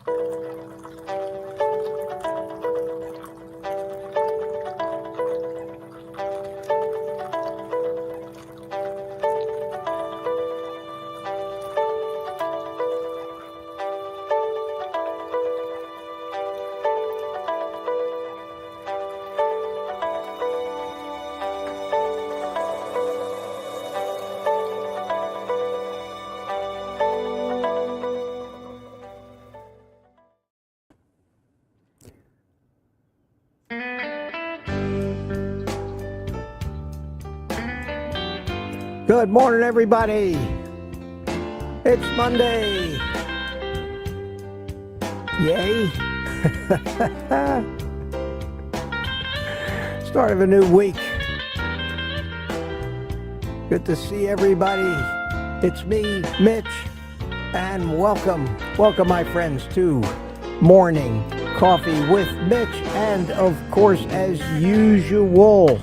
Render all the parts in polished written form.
Good morning, everybody. It's Monday. Yay. Start of a new week. Good to see everybody. It's me, Mitch, and welcome, my friends, to Morning Coffee with Mitch, and of course, as usual,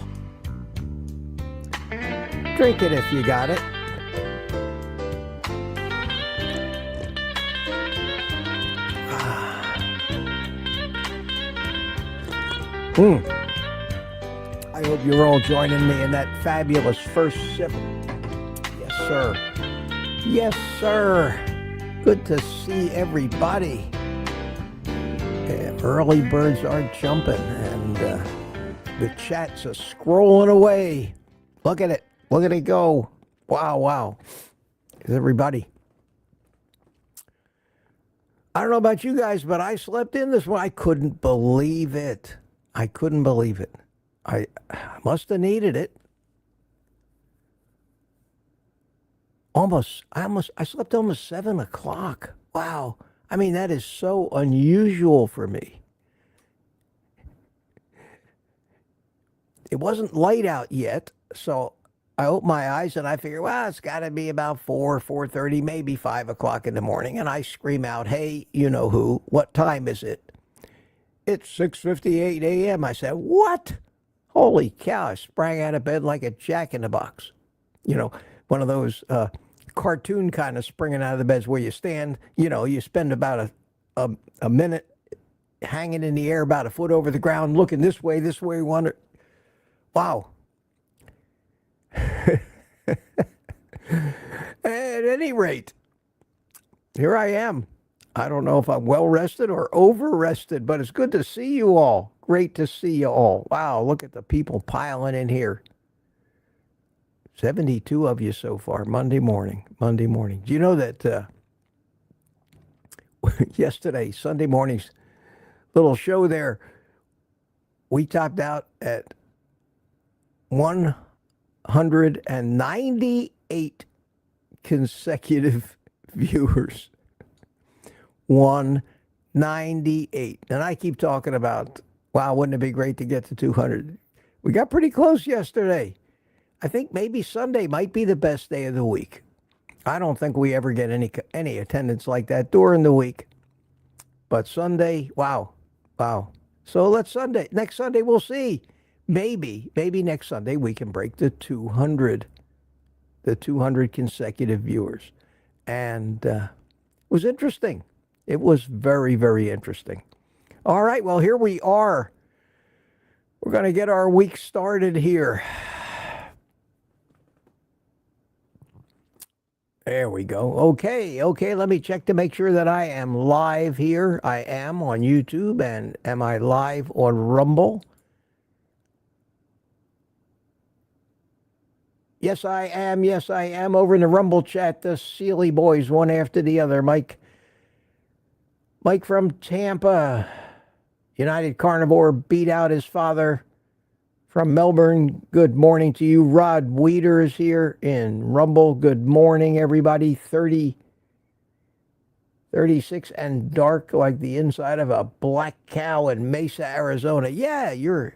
drink it if you got it. I hope you're all joining me in that fabulous first sip. Yes, sir. Yes, sir. Good to see everybody. Early birds are jumping, and the chats are scrolling away. Look at it. Look at it go. Wow, wow. Is everybody? I don't know about you guys, but I slept in this one. I couldn't believe it. I couldn't believe it. I must have needed it. I slept almost 7 o'clock. Wow. I mean, that is so unusual for me. It wasn't light out yet, so I open my eyes and I figure, well, it's got to be about 4:30, maybe 5 o'clock in the morning. And I scream out, hey, you know who, what time is it? It's 6:58 a.m. I said, what? Holy cow. I sprang out of bed like a jack-in-the-box. You know, one of those cartoon kind of springing out of the beds where you stand, you know, you spend about a minute hanging in the air about a foot over the ground, looking this way, wonder, wow. At any rate, here I am. I don't know if I'm well rested or over rested, but it's good to see you all. Great to see you all. Wow, look at the people piling in here. 72 of you so far, Monday morning. Do you know that yesterday, Sunday morning's little show there, we topped out at 198 consecutive viewers. 198. And I keep talking about, wow, wouldn't it be great to get to 200? We got pretty close yesterday. I think maybe Sunday might be the best day of the week. I don't think we ever get any attendance like that during the week. But Sunday, wow. So next Sunday we'll see. Maybe next Sunday we can break the 200 consecutive viewers. And it was interesting. It was very, very interesting. All right, well, here we are. We're going to get our week started here. There we go. Okay, let me check to make sure that I am live here. I am on YouTube, and am I live on Rumble? Yes, I am. Over in the Rumble chat, the Sealy boys, one after the other. Mike from Tampa, United Carnivore, beat out his father from Melbourne. Good morning to you. Rod Weeder is here in Rumble. Good morning, everybody. 36 and dark like the inside of a black cow in Mesa, Arizona. Yeah, you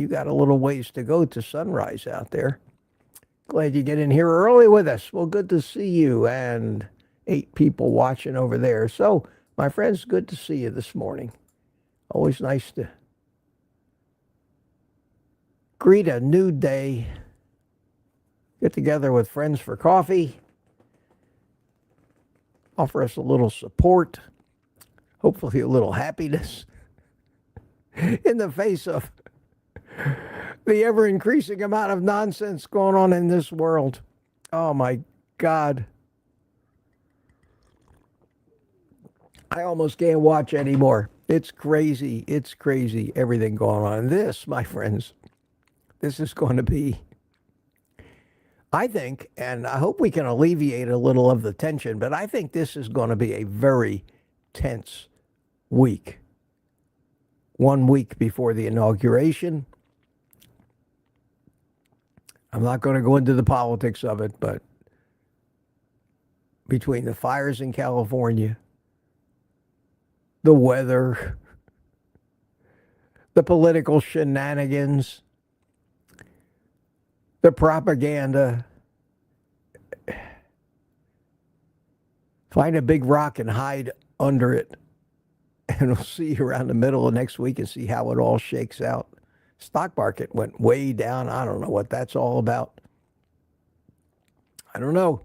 got a little ways to go to sunrise out there. Glad you get in here early with us. Well, good to see you, and 8 people watching over there. So, my friends, good to see you this morning. Always nice to greet a new day, get together with friends for coffee, offer us a little support. hopefully a little happiness in the face of the ever-increasing amount of nonsense going on in this world. Oh, my God. I almost can't watch anymore. It's crazy. It's crazy, everything going on. This, my friends, this is going to be, I think, and I hope we can alleviate a little of the tension, but I think this is going to be a very tense week. 1 week before the inauguration. I'm not going to go into the politics of it, but between the fires in California, the weather, the political shenanigans, the propaganda, find a big rock and hide under it. And we'll see you around the middle of next week and see how it all shakes out. Stock market went way down. I don't know what that's all about. I don't know.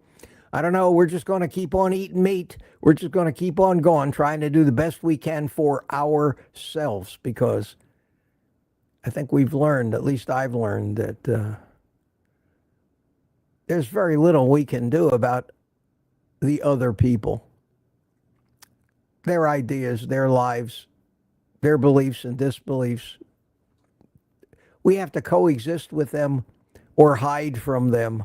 We're just going to keep on eating meat. We're just going to keep on going, trying to do the best we can for ourselves, because I think we've learned, at least I've learned, that there's very little we can do about the other people. Their ideas, their lives, their beliefs and disbeliefs. We have to coexist with them or hide from them.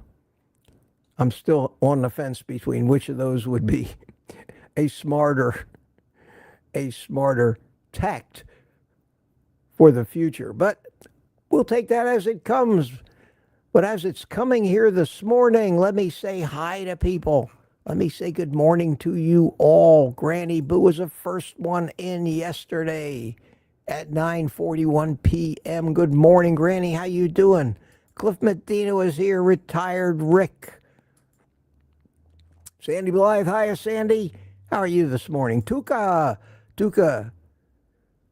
I'm still on the fence between which of those would be a smarter tact for the future. But we'll take that as it comes. But as it's coming here this morning, let me say hi to people. Let me say good morning to you all. Granny Boo was the first one in yesterday at 9:41 p.m. Good morning, Granny. How you doing? Cliff Medina was here. Retired Rick. Sandy Blythe. Hiya, Sandy. How are you this morning? Tuka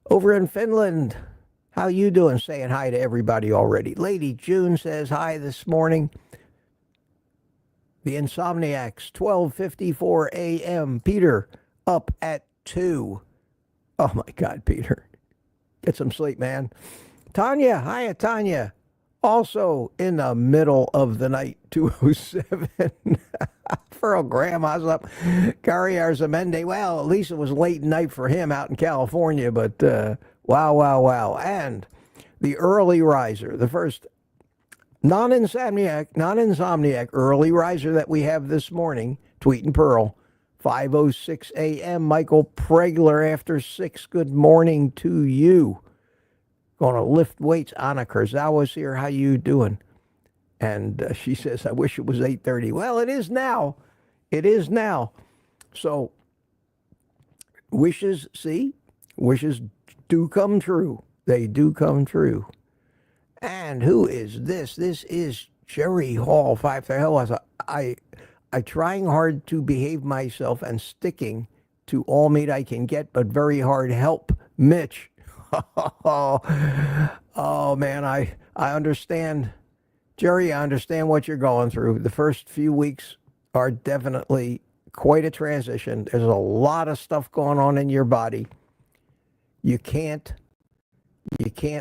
over in Finland. How you doing? Saying hi to everybody already. Lady June says hi this morning. The Insomniacs, 12:54 a.m. Peter, up at 2. Oh, my God, Peter. Get some sleep, man. Tanya, hiya, Tanya. Also in the middle of the night, 2:07. Ferrell Graham, how's up? Gary Arzamendi. Well, at least it was late night for him out in California, but wow. And the early riser, the first non-insomniac early riser that we have this morning, Tweet and Pearl, 5:06 a.m. Michael Pregler after 6. Good morning to you. Going to lift weights. Anna Kurzawa's here. How you doing? And she says, I wish it was 8:30. Well, it is now. It is now. So wishes do come true. They do come true. And who is this? This is Jerry Hall. I trying hard to behave myself and sticking to all meat I can get, but very hard help, Mitch. Oh man, I understand. Jerry, I understand what you're going through. The first few weeks are definitely quite a transition. There's a lot of stuff going on in your body. You can't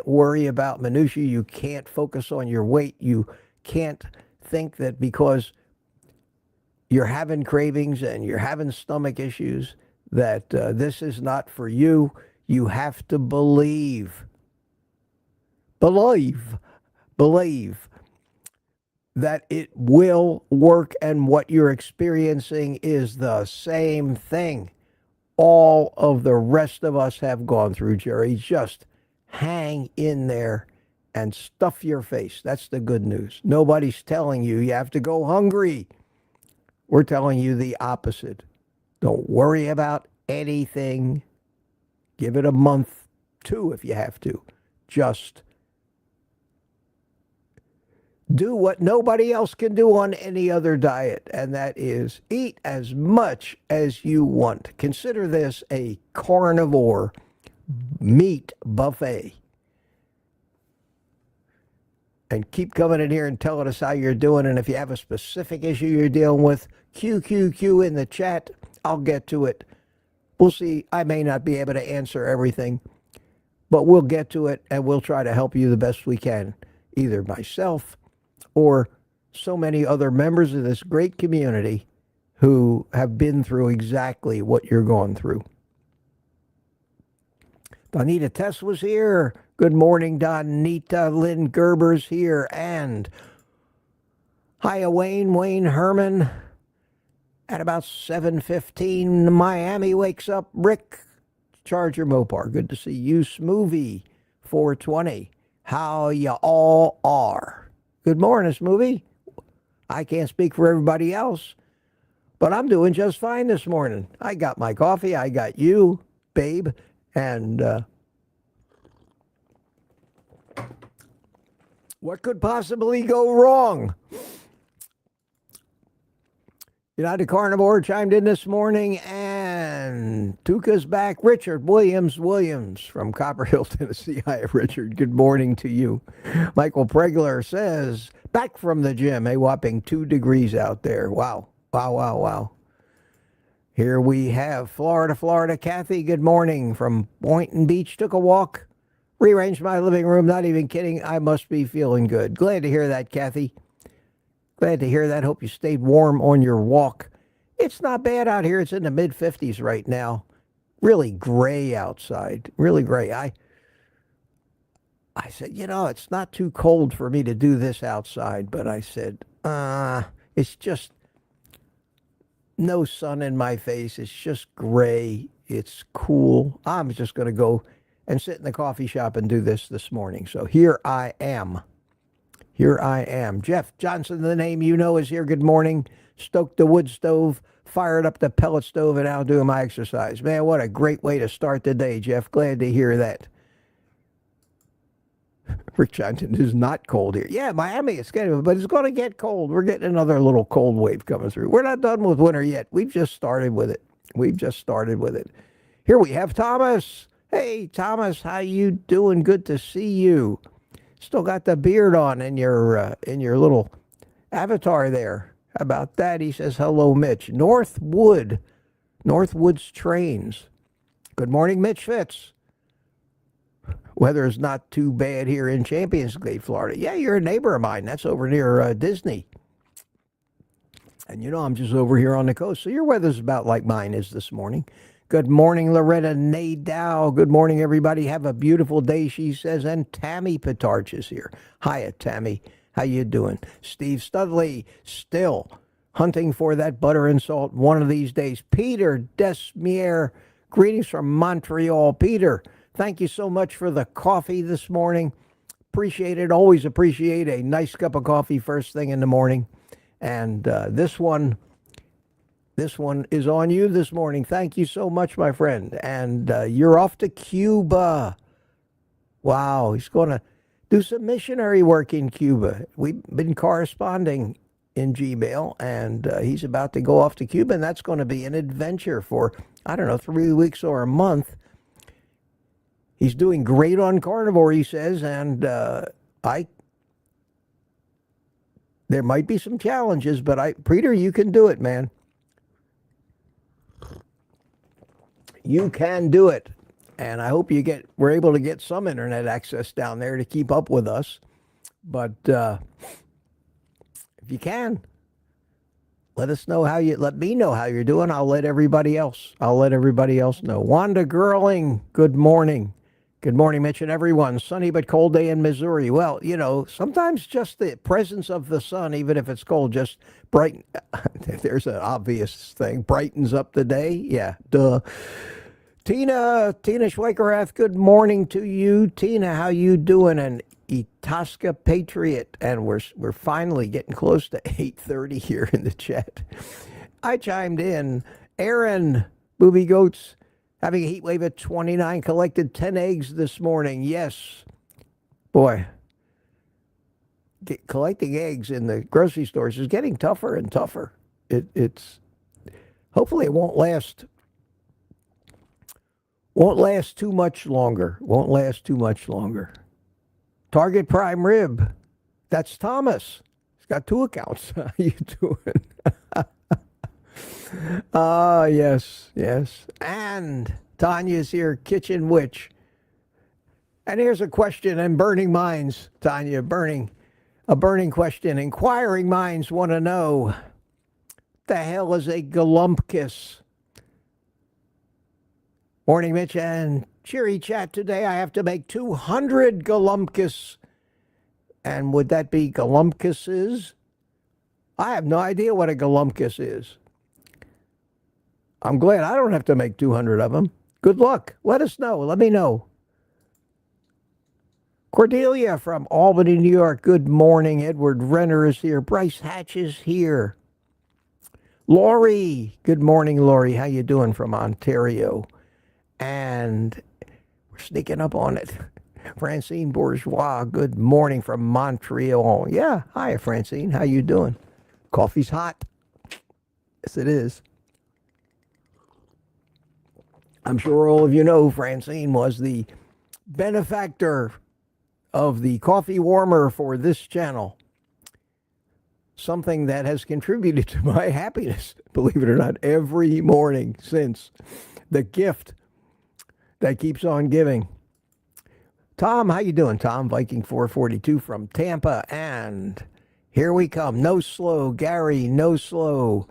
worry about minutiae. You can't focus on your weight. You can't think that because you're having cravings and you're having stomach issues that this is not for you. You have to believe that it will work, and what you're experiencing is the same thing all of the rest of us have gone through, Jerry. Just hang in there and stuff your face. That's the good news. Nobody's telling you you have to go hungry. We're telling you the opposite. Don't worry about anything. Give it a month, 2 if you have to. Just do what nobody else can do on any other diet, and that is eat as much as you want. Consider this a carnivore meat buffet. And keep coming in here and telling us how you're doing. And if you have a specific issue you're dealing with, QQQ in the chat. I'll get to it We'll see. I may not be able to answer everything, but we'll get to it and we'll try to help you the best we can, either myself or so many other members of this great community who have been through exactly what you're going through. Donita Tess was here. Good morning, Donita. Lynn Gerber's here. And hiya, Wayne Herman. At about 7:15, Miami wakes up. Rick Charger Mopar. Good to see you. Smoothie 420. How ya all are? Good morning, Smoothie. I can't speak for everybody else, but I'm doing just fine this morning. I got my coffee. I got you, babe. And what could possibly go wrong? United Carnivore chimed in this morning, and Tuca's back. Richard Williams from Copper Hill, Tennessee. Hi, Richard. Good morning to you. Michael Pregler says, back from the gym, a whopping 2 degrees out there. Wow. Here we have Florida. Kathy, good morning from Boynton Beach. Took a walk, rearranged my living room. Not even kidding. I must be feeling good. Glad to hear that, Kathy. Glad to hear that. Hope you stayed warm on your walk. It's not bad out here. It's in the mid-50s right now. Really gray outside. Really gray. I said, it's not too cold for me to do this outside. But I said, it's just no sun in my face. It's just gray. It's cool. I'm just going to go and sit in the coffee shop and do this morning. So here I am. Jeff Johnson, the name you know, is here. Good morning. Stoked the wood stove, fired up the pellet stove, and now doing my exercise. Man, what a great way to start the day, Jeff. Glad to hear that. Rick Johnson, is not cold here. Yeah, Miami is getting, but it's going to get cold. We're getting another little cold wave coming through. We're not done with winter yet. We've just started with it. Here we have Thomas. Hey, Thomas, how you doing? Good to see you. Still got the beard on in your little avatar there. How about that? He says, hello, Mitch. Northwood's Trains. Good morning, Mitch Fitz. Weather is not too bad here in Champions Gate, Florida. Yeah, you're a neighbor of mine. That's over near Disney. And I'm just over here on the coast. So your weather's about like mine is this morning. Good morning, Loretta Nadow. Good morning, everybody. Have a beautiful day, she says. And Tammy Petarch is here. Hiya, Tammy. How you doing? Steve Studley, still hunting for that butter and salt one of these days. Peter Desmier, greetings from Montreal. Peter, thank you so much for the coffee this morning. Appreciate it. Always appreciate a nice cup of coffee first thing in the morning. And this one is on you this morning. Thank you so much, my friend. And you're off to Cuba. Wow, he's going to do some missionary work in Cuba. We've been corresponding in Gmail, and he's about to go off to Cuba, and that's going to be an adventure for, 3 weeks or a month. He's doing great on carnivore, he says, and there might be some challenges, but Peter, you can do it, man. You can do it. And I hope we're able to get some internet access down there to keep up with us. But if you can, let me know how you're doing. I'll let everybody else know. Wanda Gerling, good morning. Good morning, Mitch and everyone. Sunny but cold day in Missouri. Well, sometimes just the presence of the sun, even if it's cold, just there's an obvious thing, brightens up the day. Yeah, duh. Tina Schweikerath, good morning to you. Tina, how you doing? And Itasca Patriot. And we're finally getting close to 8:30 here in the chat. I chimed in. Aaron, Booby Goats, having a heat wave at 29, collected 10 eggs this morning. Yes. Boy, collecting eggs in the grocery stores is getting tougher and tougher. Hopefully it won't last too much longer. Target Prime Rib. That's Thomas. He's got 2 accounts. How you doing? Yes, yes. And Tanya's here, Kitchen Witch. And here's a question and burning minds, Tanya, a burning question. Inquiring minds want to know, the hell is a galumpkus? Morning, Mitch, and cheery chat today. I have to make 200 galumpkus. And would that be galumpkuses? I have no idea what a galumpkus is. I'm glad I don't have to make 200 of them. Good luck. Let us know. Let me know. Cordelia from Albany, New York. Good morning. Edward Renner is here. Bryce Hatch is here. Lori. Good morning, Lori. How you doing from Ontario? And we're sneaking up on it. Francine Bourgeois. Good morning from Montreal. Yeah. Hi, Francine. How you doing? Coffee's hot. Yes, it is. I'm sure all of you know Francine was the benefactor of the coffee warmer for this channel. Something that has contributed to my happiness, believe it or not, every morning since. The gift that keeps on giving. Tom, how you doing, Tom? Viking 442 from Tampa. And here we come. No slow. Gary, no slow.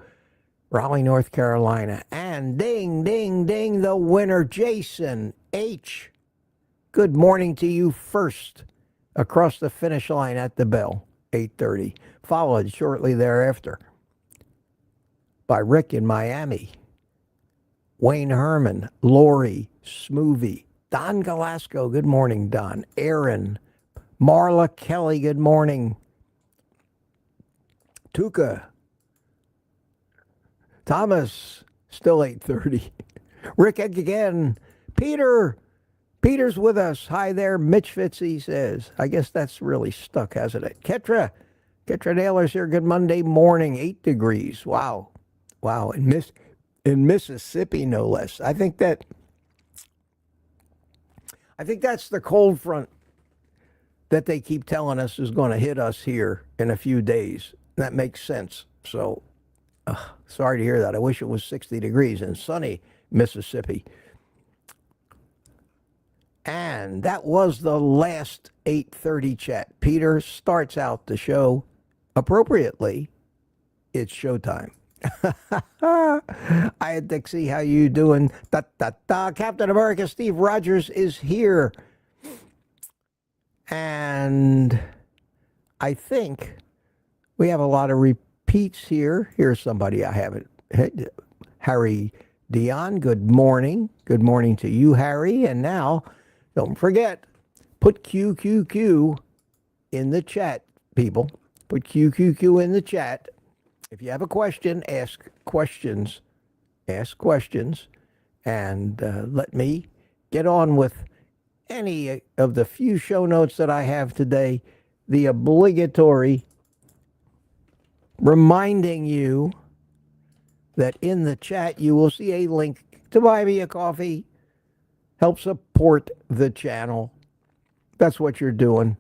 Raleigh, North Carolina. And ding, ding, ding, the winner, Jason H. Good morning to you first. Across the finish line at the bell, 8:30. Followed shortly thereafter by Rick in Miami. Wayne Herman, Lori, Smoothie, Don Galasco, good morning, Don. Aaron, Marla Kelly, good morning. Tuka, Thomas, still 8:30. Rick again. Peter's with us. Hi there, Mitch Fitzy says. I guess that's really stuck, hasn't it? Ketra Naylor's here. Good Monday morning, 8 degrees. Wow. In Mississippi, no less. I think that's the cold front that they keep telling us is going to hit us here in a few days. That makes sense. So, sorry to hear that. I wish it was 60 degrees in sunny Mississippi. And that was the last 8:30 chat. Peter starts out the show appropriately. It's showtime. Hi, Dixie. How you doing? Da, da, da. Captain America Steve Rogers is here. And I think we have a lot of repeats here. Here's somebody I haven't. Harry Dion, good morning. Good morning to you, Harry. And now, don't forget, put QQQ in the chat, people. Put QQQ in the chat. If you have a question, ask questions. Ask questions. And let me get on with any of the few show notes that I have today. The obligatory reminding you that in the chat you will see a link to buy me a coffee. Help support the channel. That's what you're doing.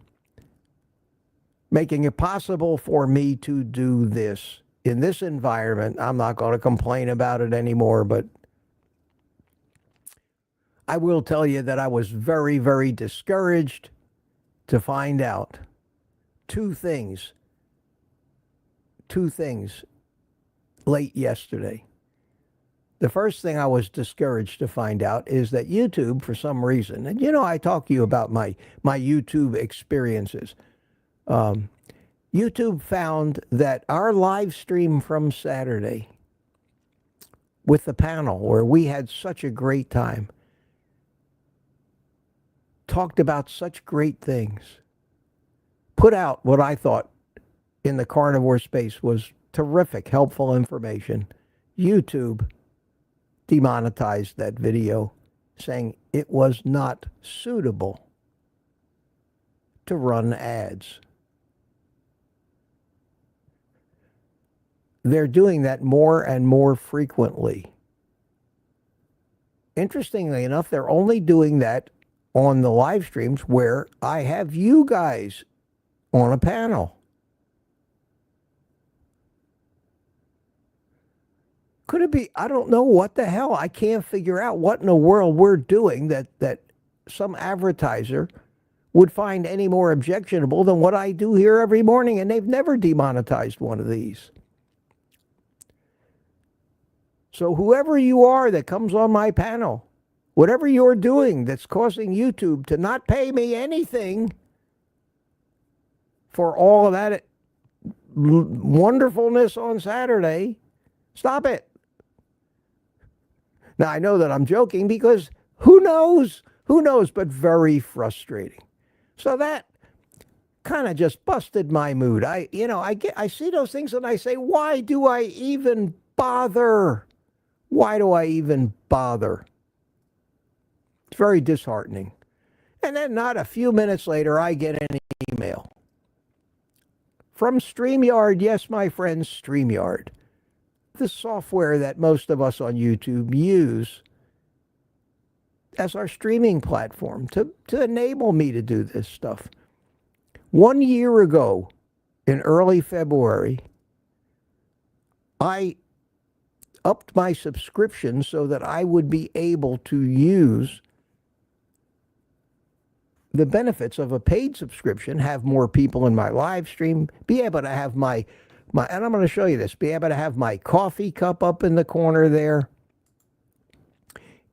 Making it possible for me to do this. In this environment, I'm not going to complain about it anymore, but I will tell you that I was very, very discouraged to find out two things late yesterday. The first thing I was discouraged to find out is that YouTube, for some reason, and you know, I talk to you about my YouTube experiences. YouTube found that our live stream from Saturday with the panel, where we had such a great time, talked about such great things, put out what I thought in the carnivore space was terrific, helpful information. YouTube demonetized that video, saying it was not suitable to run ads. They're doing that more and more frequently. Interestingly enough, they're only doing that on the live streams where I have you guys on a panel. Could it be? I don't know what the hell. I can't figure out what in the world we're doing that some advertiser would find any more objectionable than what I do here every morning, and they've never demonetized one of these. So whoever you are that comes on my panel, whatever you're doing that's causing YouTube to not pay me anything for all of that wonderfulness on Saturday, stop it. Now, I know that I'm joking because who knows, but very frustrating. So that kind of just busted my mood. I see those things and I say, why do I even bother? Why do I even bother? It's very disheartening. And then not a few minutes later, I get an email from StreamYard. Yes, my friends, StreamYard. The software that most of us on YouTube use as our streaming platform to enable me to do this stuff. 1 year ago, in early February, I upped my subscription so that I would be able to use the benefits of a paid subscription, have more people in my live stream, be able to have my and I'm going to show you this, be able to have my coffee cup up in the corner there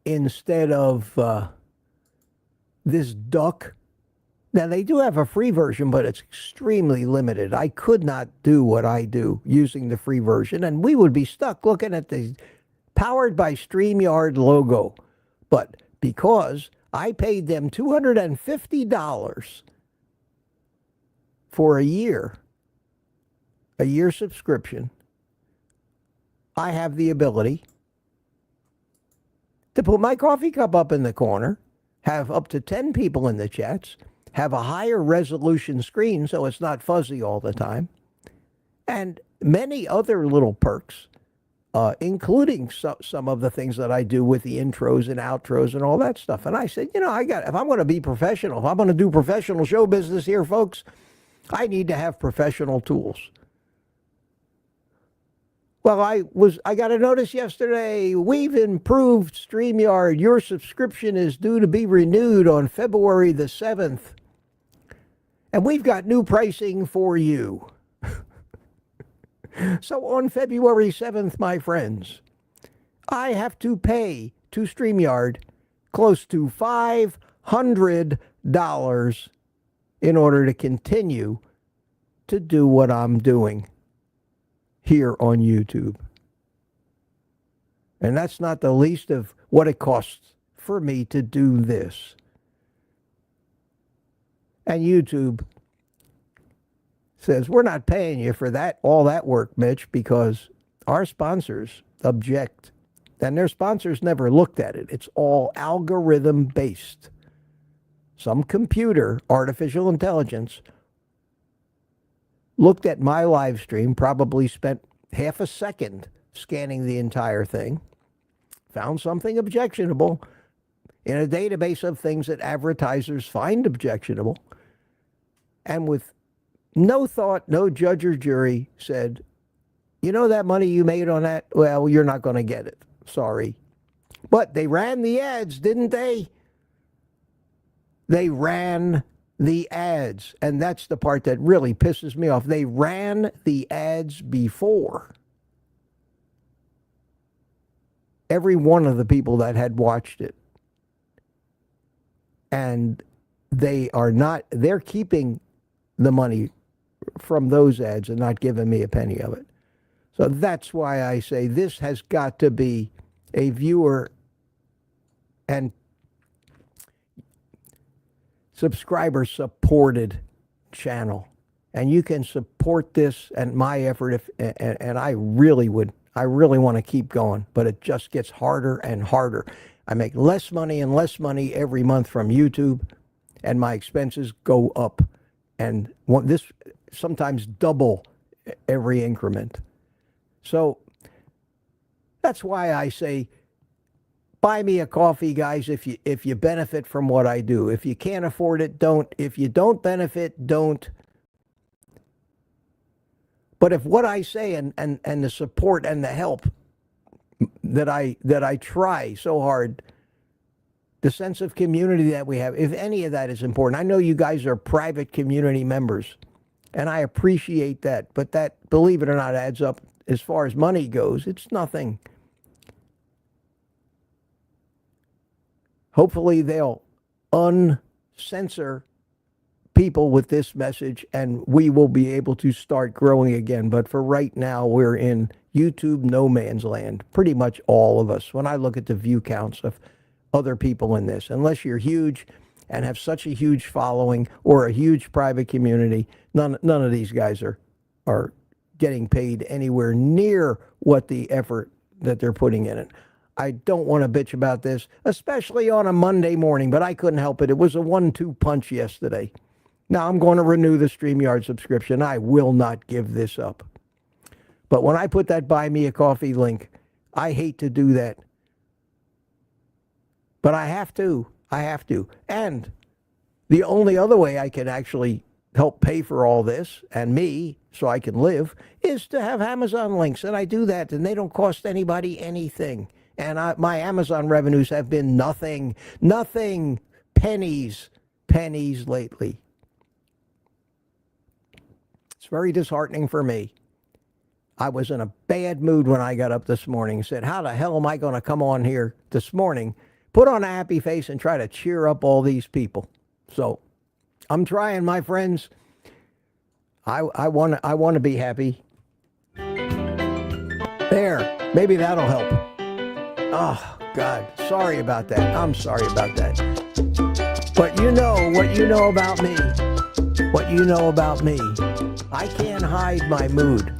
instead of this duck. Now, they do have a free version, but it's extremely limited. I could not do what I do using the free version, and we would be stuck looking at the powered by StreamYard logo. But because I paid them $250 for a year subscription, I have the ability to put my coffee cup up in the corner, have up to 10 people in the chats, have a higher resolution screen so it's not fuzzy all the time, and many other little perks, including some of the things that I do with the intros and outros and all that stuff. And I said, if I'm going to be professional, if I'm going to do professional show business here, folks, I need to have professional tools. Well, I got a notice yesterday. We've improved StreamYard. Your subscription is due to be renewed on February the 7th. And we've got new pricing for you. So on February 7th, my friends, I have to pay to StreamYard close to $500 in order to continue to do what I'm doing here on YouTube. And that's not the least of what it costs for me to do this. And YouTube says, we're not paying you for all that work, Mitch, because our sponsors object. And their sponsors never looked at it. It's all algorithm-based. Some computer, artificial intelligence, looked at my live stream, probably spent half a second scanning the entire thing, found something objectionable in a database of things that advertisers find objectionable, and with no thought, no judge or jury, said, that money you made on that, well, you're not going to get it. Sorry. But they ran the ads, didn't they? They ran the ads, and that's the part that really pisses me off. They ran the ads before every one of the people that had watched it. And they're keeping the money from those ads and not giving me a penny of it. So that's why I say this has got to be a viewer and subscriber supported channel, and you can support this and my effort and I really want to keep going, but it just gets harder and harder. I make less money and less money every month from YouTube, and my expenses go up, and this sometimes double every increment. So that's why I say, buy me a coffee, guys, if you benefit from what I do. If you can't afford it, don't. If you don't benefit, don't. But if what I say and the support and the help that I try so hard. The sense of community that we have, if any of that is important. I know you guys are private community members, and I appreciate that. But that, believe it or not, adds up as far as money goes. It's nothing. Hopefully they'll uncensor people with this message, and we will be able to start growing again. But for right now, we're in YouTube no man's land, pretty much all of us. When I look at the view counts of other people in this, unless you're huge and have such a huge following or a huge private community, none of these guys are getting paid anywhere near what the effort that they're putting in it. I don't want to bitch about this, especially on a Monday morning, but I couldn't help it. It was a 1-2 punch yesterday. Now I'm going to renew the StreamYard subscription. I will not give this up. But when I put that Buy Me a Coffee link, I hate to do that. But I have to. And the only other way I can actually help pay for all this, and me, so I can live, is to have Amazon links. And I do that, and they don't cost anybody anything. And my Amazon revenues have been nothing, pennies lately. It's very disheartening for me. I was in a bad mood when I got up this morning and said, how the hell am I going to come on here this morning, put on a happy face, and try to cheer up all these people? So I'm trying, my friends. I want to be happy. There, maybe that'll help. Oh, God, sorry about that. I'm sorry about that. But you know what you know about me. What you know about me. I can't hide my mood.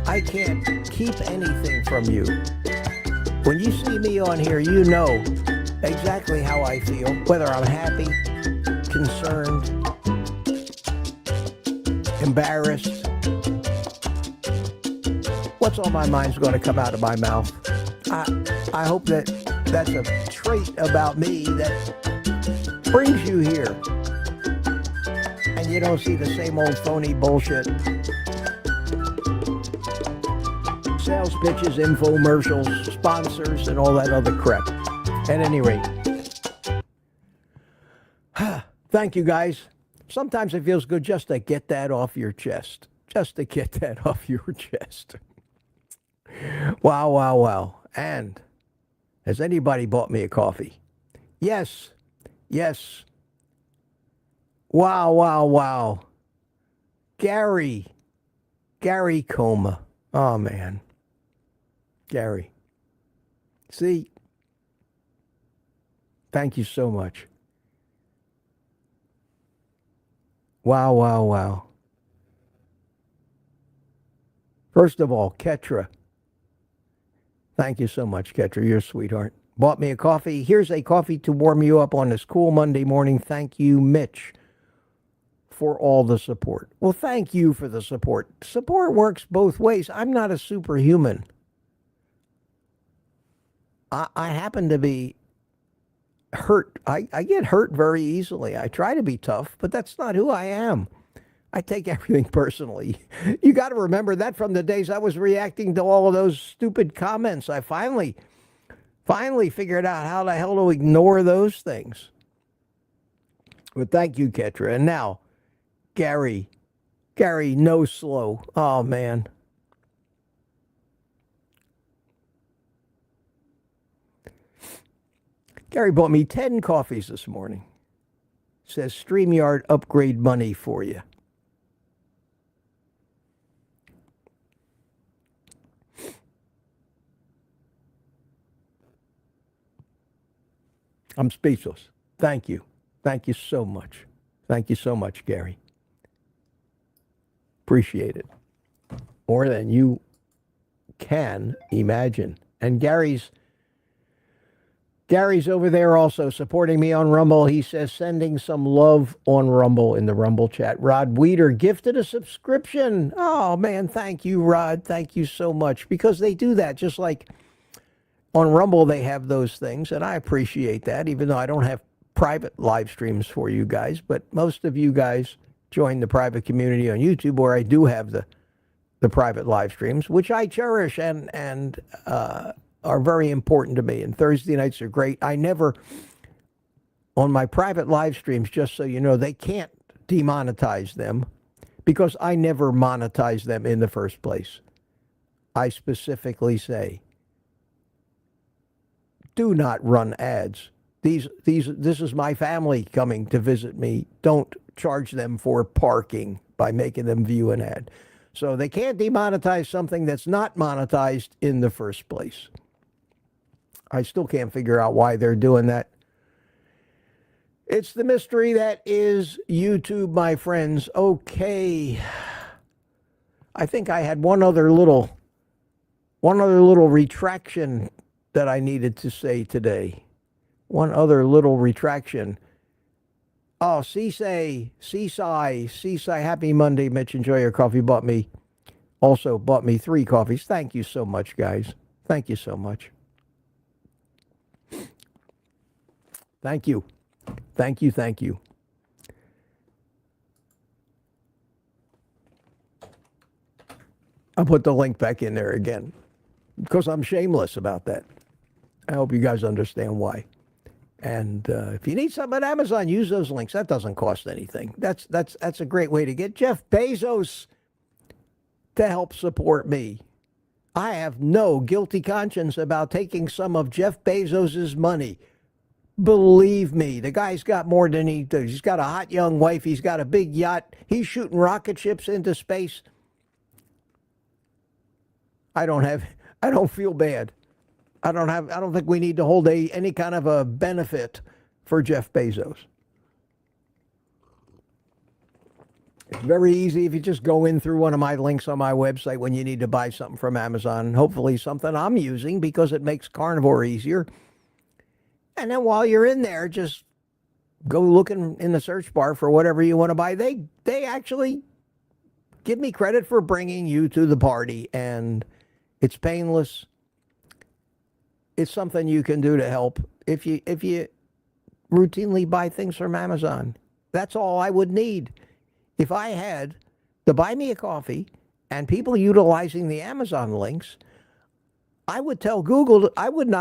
I can't keep anything from you. When you see me on here, you know exactly how I feel, whether I'm happy, concerned, embarrassed. What's on my mind is going to come out of my mouth. I hope that that's a trait about me that brings you here. And you don't see the same old phony bullshit. Sales pitches, infomercials, sponsors, and all that other crap. At any rate, thank you guys. Sometimes it feels good just to get that off your chest. Just to get that off your chest. Wow. And has anybody bought me a coffee? Yes. Wow. Gary Coma. Oh, man. Gary. See? Thank you so much. Wow. First of all, Ketra. Thank you so much, Ketra. You're a sweetheart. Bought me a coffee. Here's a coffee to warm you up on this cool Monday morning. Thank you, Mitch, for all the support. Well, thank you for the support. Support works both ways. I'm not a superhuman. I happen to be hurt. I get hurt very easily. I try to be tough, but that's not who I am. I take everything personally. You got to remember that from the days I was reacting to all of those stupid comments. I finally figured out how the hell to ignore those things. But thank you, Ketra. And now, Gary, no slow. Oh, man. Gary bought me 10 coffees this morning. Says StreamYard upgrade money for you. I'm speechless. Thank you. Thank you so much. Thank you so much, Gary. Appreciate it. More than you can imagine. And Gary's over there also supporting me on Rumble. He says, sending some love on Rumble in the Rumble chat. Rod Weeder gifted a subscription. Oh, man, thank you, Rod. Thank you so much. Because they do that, just like on Rumble, they have those things, and I appreciate that, even though I don't have private live streams for you guys. But most of you guys join the private community on YouTube, where I do have the private live streams, which I cherish and are very important to me, and Thursday nights are great. I never, on my private live streams, just so you know, they can't demonetize them because I never monetize them in the first place. I specifically say, do not run ads. This is my family coming to visit me. Don't charge them for parking by making them view an ad. So they can't demonetize something that's not monetized in the first place. I still can't figure out why they're doing that. It's the mystery that is YouTube, my friends. Okay. I think I had one other little retraction that I needed to say today. One other little retraction. Oh, Seasay, happy Monday, Mitch. Enjoy your coffee. Bought me 3 coffees. Thank you so much, guys. Thank you so much. Thank you. Thank you. I'll put the link back in there again because I'm shameless about that. I hope you guys understand why. And if you need something at Amazon, use those links. That doesn't cost anything. That's a great way to get Jeff Bezos to help support me. I have no guilty conscience about taking some of Jeff Bezos's money. Believe me, the guy's got more than he does. He's got a hot young wife. He's got a big yacht. He's shooting rocket ships into space. I don't feel bad. I don't think we need to hold any kind of a benefit for Jeff Bezos. It's very easy if you just go in through one of my links on my website when you need to buy something from Amazon, hopefully something I'm using because it makes carnivore easier. And then while you're in there, just go looking in the search bar for whatever you want to buy. They actually give me credit for bringing you to the party, and it's painless. It's something you can do to help if you routinely buy things from Amazon. That's all I would need. If I had to buy me a coffee and people utilizing the Amazon links, I would tell Google I wouldn't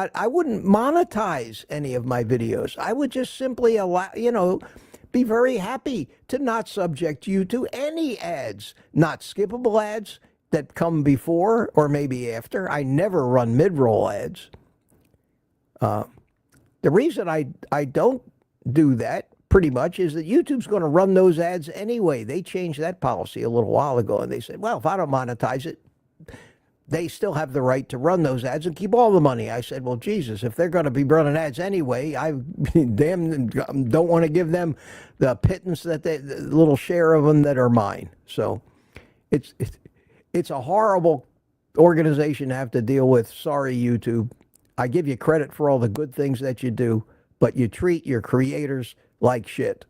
monetize any of my videos. I would just simply be very happy to not subject you to any ads, not skippable ads that come before or maybe after. I never run mid-roll ads. The reason I don't do that pretty much is that YouTube's going to run those ads anyway. They changed that policy a little while ago, and they said, well, if I don't monetize it, they still have the right to run those ads and keep all the money. I said, well, Jesus, if they're going to be running ads anyway, I don't want to give them the pittance the little share of them that are mine. So it's a horrible organization to have to deal with. Sorry, YouTube. I give you credit for all the good things that you do, but you treat your creators like shit.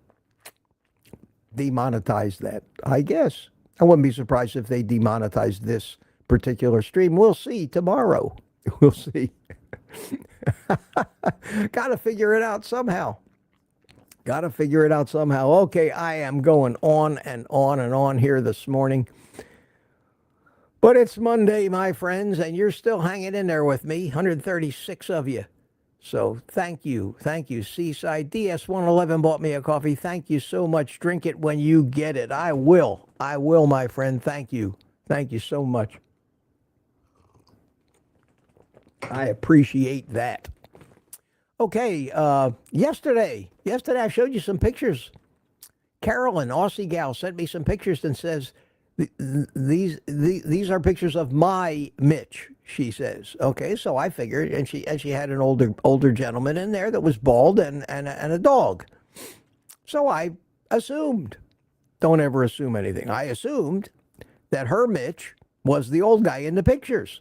Demonetize that, I guess. I wouldn't be surprised if they demonetized this particular stream. We'll see tomorrow. We'll see. Got to figure it out somehow. Okay, I am going on and on and on here this morning. But it's Monday, my friends, and you're still hanging in there with me, 136 of you. So thank you. Seaside DS111 bought me a coffee. Thank you so much. Drink it when you get it. I will, my friend. Thank you so much. I appreciate that. Okay, yesterday I showed you some pictures. Carolyn, Aussie gal, sent me some pictures and says, these are pictures of my Mitch, she says. Okay, so I figured, and she had an older gentleman in there that was bald and a dog. So I assumed, don't ever assume anything. I assumed that her Mitch was the old guy in the pictures.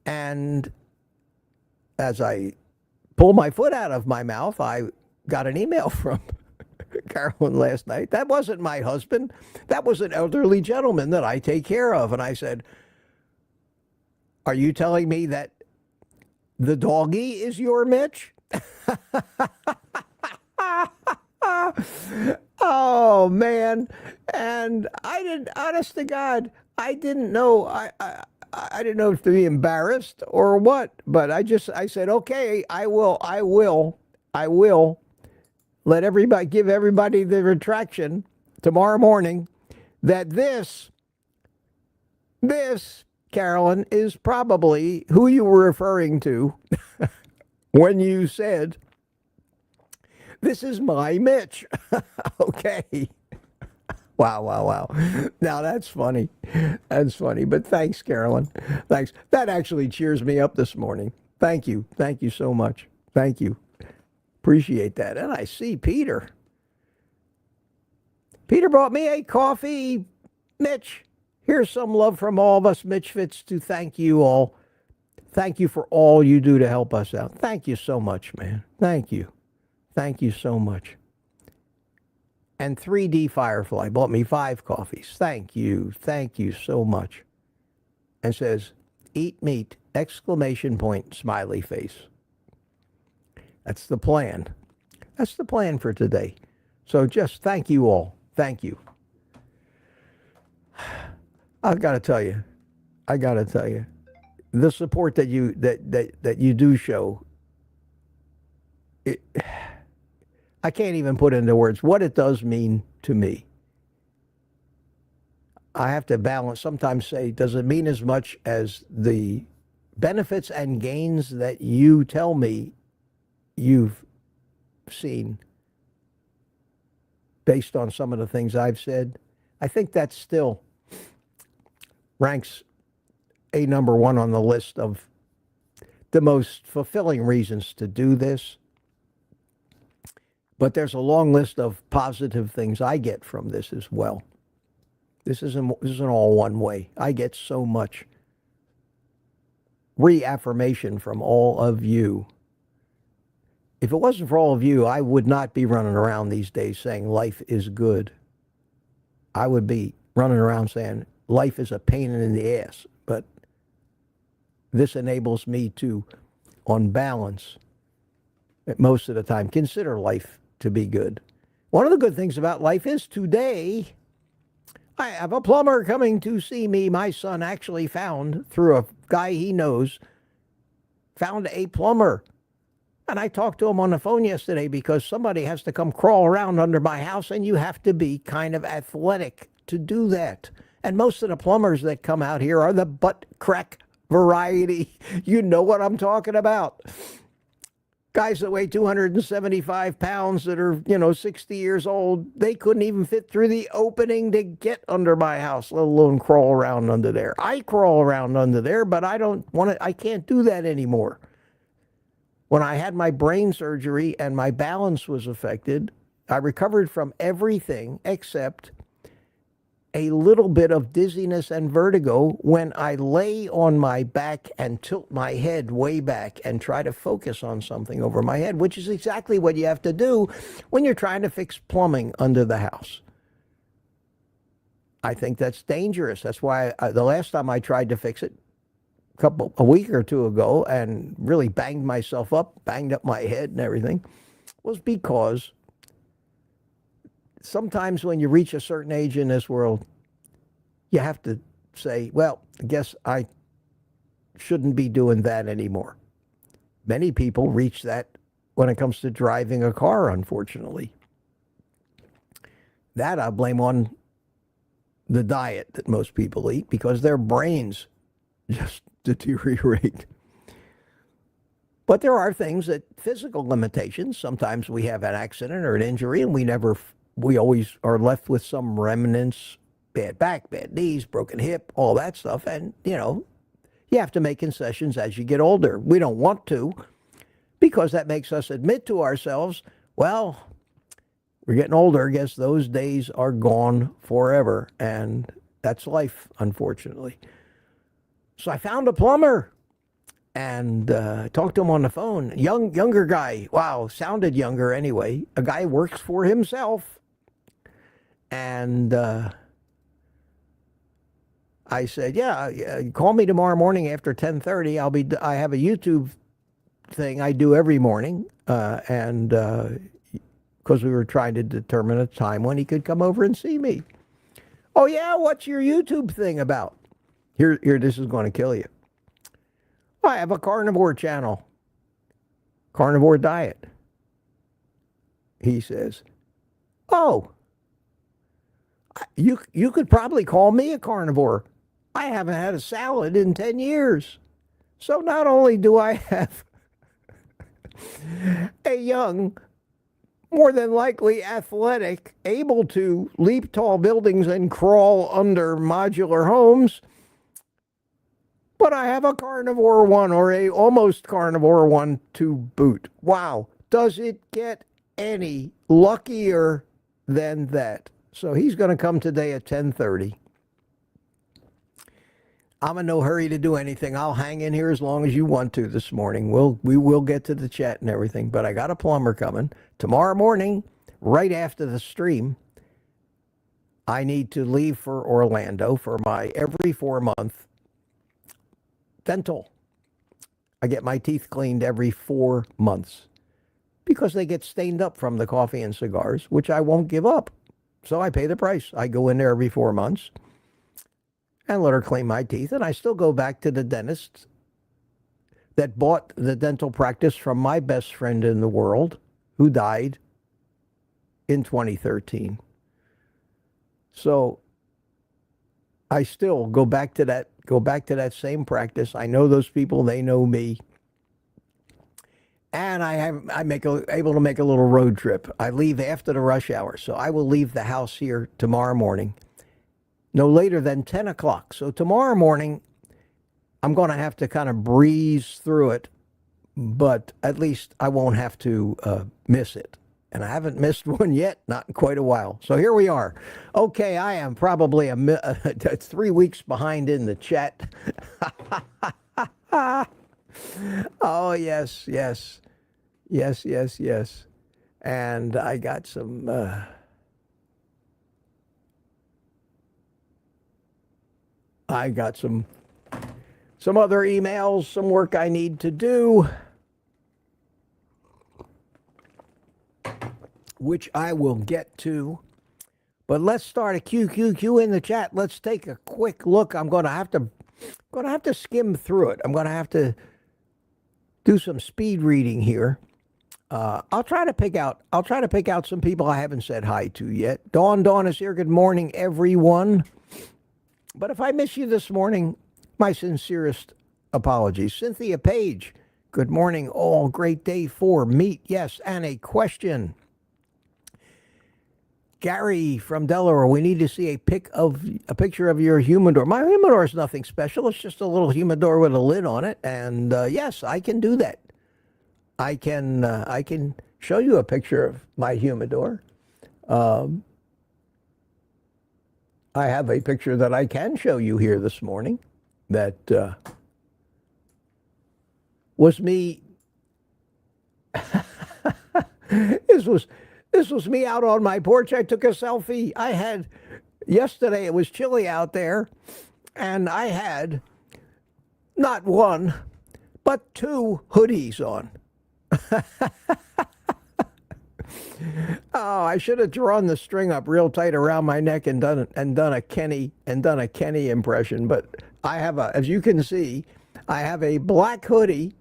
And as I pulled my foot out of my mouth, I got an email from Carolyn last night. That wasn't my husband. That was an elderly gentleman that I take care of. And I said, are you telling me that the doggy is your Mitch? Oh, man. And I didn't, honest to God, I didn't know. I didn't know if to be embarrassed or what, but I said, okay, I will give everybody the retraction tomorrow morning that this, Carolyn, is probably who you were referring to when you said, this is my Mitch. Okay. Wow. Now that's funny. That's funny. But thanks, Carolyn. Thanks. That actually cheers me up this morning. Thank you. Thank you so much. Thank you. Appreciate that. And I see Peter. Peter brought me a coffee. Mitch, here's some love from all of us Mitchfits to thank you all. Thank you for all you do to help us out. Thank you so much, man. Thank you. Thank you so much. And 3D Firefly bought me 5 coffees. Thank you. Thank you so much. And says, eat meat, exclamation point, smiley face. That's the plan. That's the plan for today. So just thank you all. Thank you. I've got to tell you, the support that you do show, I can't even put into words what it does mean to me. I have to balance, sometimes say, does it mean as much as the benefits and gains that you tell me you've seen based on some of the things I've said? I think that still ranks a number one on the list of the most fulfilling reasons to do this. But there's a long list of positive things I get from this as well. This isn't all one way. I get so much reaffirmation from all of you. If it wasn't for all of you, I would not be running around these days saying life is good. I would be running around saying life is a pain in the ass. But this enables me to, on balance, most of the time, consider life to be good. One of the good things about life is today, I have a plumber coming to see me. My son actually found, through a guy he knows, found a plumber. And I talked to him on the phone yesterday because somebody has to come crawl around under my house, and you have to be kind of athletic to do that. And most of the plumbers that come out here are the butt crack variety. You know what I'm talking about. Guys that weigh 275 pounds that are, 60 years old, they couldn't even fit through the opening to get under my house, let alone crawl around under there. I crawl around under there, but I can't do that anymore. When I had my brain surgery and my balance was affected, I recovered from everything except a little bit of dizziness and vertigo when I lay on my back and tilt my head way back and try to focus on something over my head, which is exactly what you have to do when you're trying to fix plumbing under the house. I think that's dangerous. That's why the last time I tried to fix it, a week or two ago, and really banged up my head and everything, was because sometimes when you reach a certain age in this world, you have to say, well, I guess I shouldn't be doing that anymore. Many people reach that when it comes to driving a car, unfortunately. That I blame on the diet that most people eat because their brains just deteriorate. But there are things that physical limitations. Sometimes we have an accident or an injury and we always are left with some remnants, bad back, bad knees, broken hip, all that stuff. And, you have to make concessions as you get older. We don't want to because that makes us admit to ourselves, well, we're getting older. I guess those days are gone forever. And that's life, unfortunately. So I found a plumber and talked to him on the phone. Younger guy. Wow, sounded younger anyway. A guy who works for himself. And I said, yeah, call me tomorrow morning after 10:30. I have a YouTube thing I do every morning. And because we were trying to determine a time when he could come over and see me. Oh, yeah, what's your YouTube thing about? Here, this is going to kill you. I have a carnivore channel. Carnivore diet. He says, oh, you could probably call me a carnivore. I haven't had a salad in 10 years. So not only do I have a young, more than likely athletic, able to leap tall buildings and crawl under modular homes, but I have a carnivore one, or a almost carnivore one to boot. Wow. Does it get any luckier than that? So he's going to come today at 10:30. I'm in no hurry to do anything. I'll hang in here as long as you want to this morning. We will get to the chat and everything, but I got a plumber coming tomorrow morning, right after the stream. I need to leave for Orlando for my every 4-month dental. I get my teeth cleaned every 4 months because they get stained up from the coffee and cigars, which I won't give up. So I pay the price. I go in there every 4 months and let her clean my teeth. And I still go back to the dentist that bought the dental practice from my best friend in the world, who died in 2013. So I still go back to that same practice. I know those people, they know me. And I'm able to make a little road trip. I leave after the rush hour, so I will leave the house here tomorrow morning, no later than 10 o'clock. So tomorrow morning, I'm going to have to kind of breeze through it, but at least I won't have to miss it. And I haven't missed one yet, not in quite a while. So here we are. Okay, I am probably 3 weeks behind in the chat. Oh, yes. And I got some other emails, some work I need to do, which I will get to. But let's start a QQQ in the chat. Let's take a quick look. I'm going to have to skim through it. I'm going to have to do some speed reading here. I'll try to pick out some people I haven't said hi to yet. Dawn is here. Good morning, everyone. But if I miss you this morning, my sincerest apologies. Cynthia Page, good morning all. Great day for meat. Yes, and a question. Gary from Delaware, we need to see a picture of your humidor. My humidor is nothing special. It's just a little humidor with a lid on it. And yes, I can do that. I can show you a picture of my humidor. I have a picture that I can show you here this morning that was me. This was me out on my porch. I took a selfie. Yesterday it was chilly out there, and I had not one, but 2 hoodies on. Oh, I should have drawn the string up real tight around my neck and done a Kenny impression. But I have as you can see, I have a black hoodie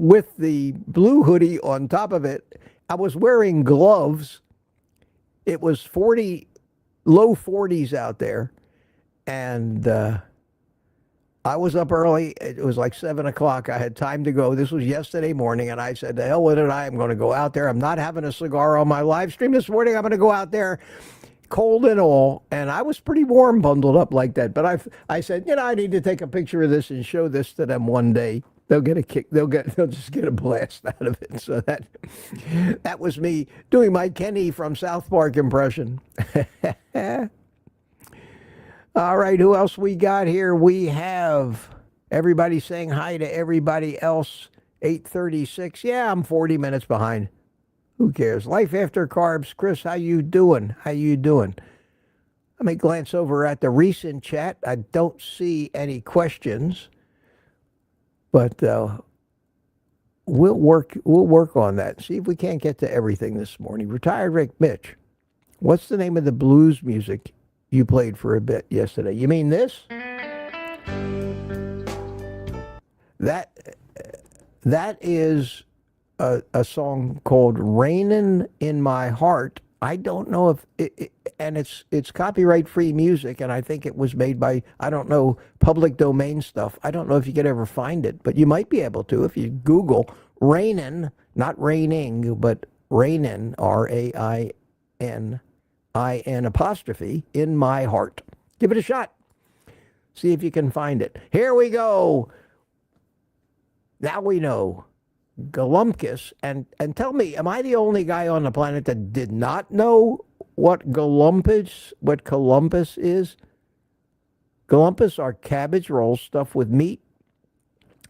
with the blue hoodie on top of it. I was wearing gloves. It was low 40s out there, and I was up early. It was like 7 o'clock. I had time to go. This was yesterday morning, and I said, to hell with it. I'm going to go out there. I'm not having a cigar on my live stream this morning. I'm going to go out there, cold and all. And I was pretty warm, bundled up like that. But I said, I need to take a picture of this and show this to them one day. They'll get a kick. They'll just get a blast out of it. So that was me doing my Kenny from South Park impression. All right, who else we got here? We have everybody saying hi to everybody else. 8:36. Yeah, I'm 40 minutes behind. Who cares? Life after carbs. Chris, how you doing? Let me glance over at the recent chat. I don't see any questions, but we'll work on that. See if we can't get to everything this morning. Retired Rick Mitch. What's the name of the blues music you played for a bit yesterday. You mean this? That is a song called "Rainin' in My Heart." I don't know if and it's copyright free music, and I think it was made by, I don't know, public domain stuff. I don't know if you could ever find it, but you might be able to if you Google "Rainin'," not raining, but "Rainin'," RAININ apostrophe, "in my heart." Give it a shot. See if you can find it. Here we go. Now we know Galumpkus, and tell me, am I the only guy on the planet that did not know what Columpus is? Galumpus are cabbage rolls stuffed with meat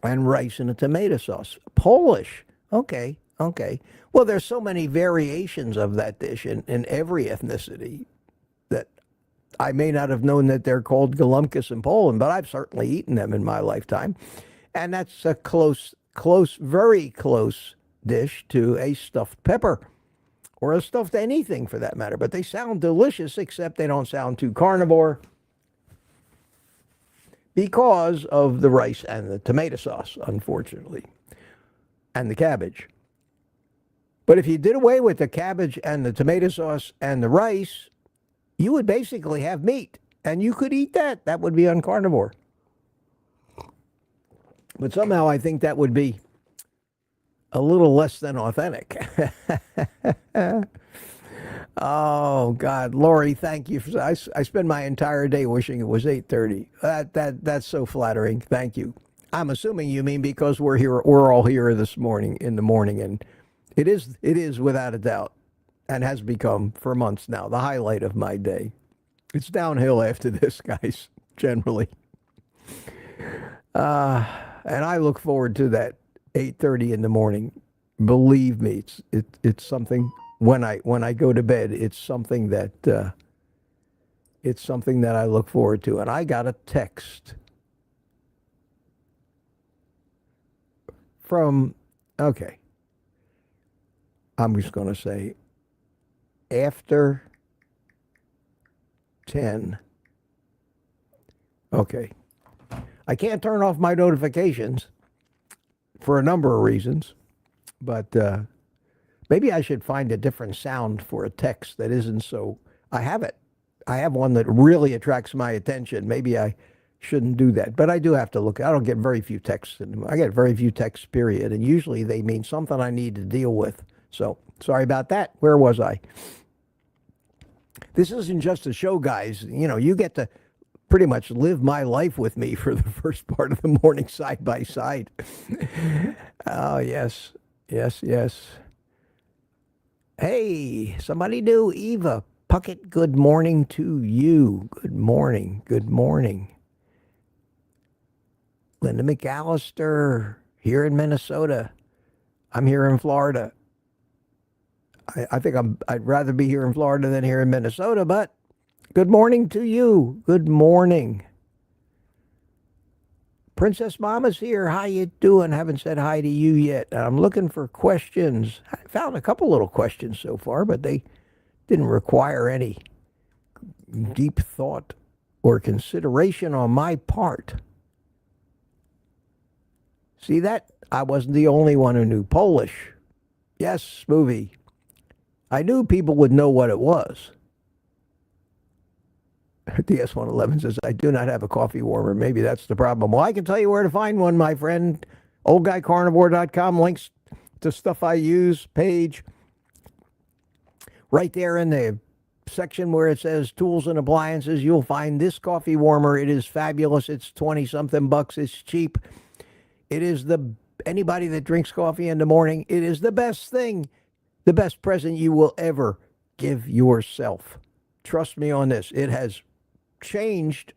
and rice and a tomato sauce. Polish. Okay. Well, there's so many variations of that dish in every ethnicity that I may not have known that they're called Galumpkus in Poland, but I've certainly eaten them in my lifetime. And that's a very close dish to a stuffed pepper or a stuffed anything for that matter. But they sound delicious, except they don't sound too carnivore because of the rice and the tomato sauce, unfortunately, and the cabbage. But if you did away with the cabbage and the tomato sauce and the rice, you would basically have meat, and you could eat that. That would be uncarnivore. But somehow I think that would be a little less than authentic. Oh, God. Lori, thank you. I spend my entire day wishing it was 8:30. That's so flattering. Thank you. I'm assuming you mean because we're all here this morning, in the morning, and it is without a doubt, and has become for months now, the highlight of my day. It's downhill after this, guys, generally. And I look forward to that 8:30 in the morning. Believe me, it's something when I go to bed. It's something that I look forward to. And I got a text from, okay, I'm just going to say after 10. Okay. I can't turn off my notifications for a number of reasons, but maybe I should find a different sound for a text that isn't so. I have it. I have one that really attracts my attention. Maybe I shouldn't do that, but I do have to look. I don't get very few texts. I get very few texts, period, and usually they mean something I need to deal with. So sorry about that. Where was I? This isn't just a show, guys. You know, you get to pretty much live my life with me for the first part of the morning, side by side. Oh, yes. Hey, somebody new. Eva Puckett, good morning to you. Good morning. Linda McAllister, here in Minnesota. I'm here in Florida. I think I'd rather be here in Florida than here in Minnesota, but good morning to you. Good morning. Princess Mama's here. How you doing? Haven't said hi to you yet. I'm looking for questions. I found a couple little questions so far, but they didn't require any deep thought or consideration on my part. See that? I wasn't the only one who knew Polish. Yes, movie. I knew people would know what it was. DS111 says, I do not have a coffee warmer. Maybe that's the problem. Well, I can tell you where to find one, my friend. OldGuyCarnivore.com, links to stuff I use page. Right there in the section where it says tools and appliances, you'll find this coffee warmer. It is fabulous. It's 20-something bucks. It's cheap. It is anybody that drinks coffee in the morning, it is the best thing, the best present you will ever give yourself. Trust me on this. It has changed.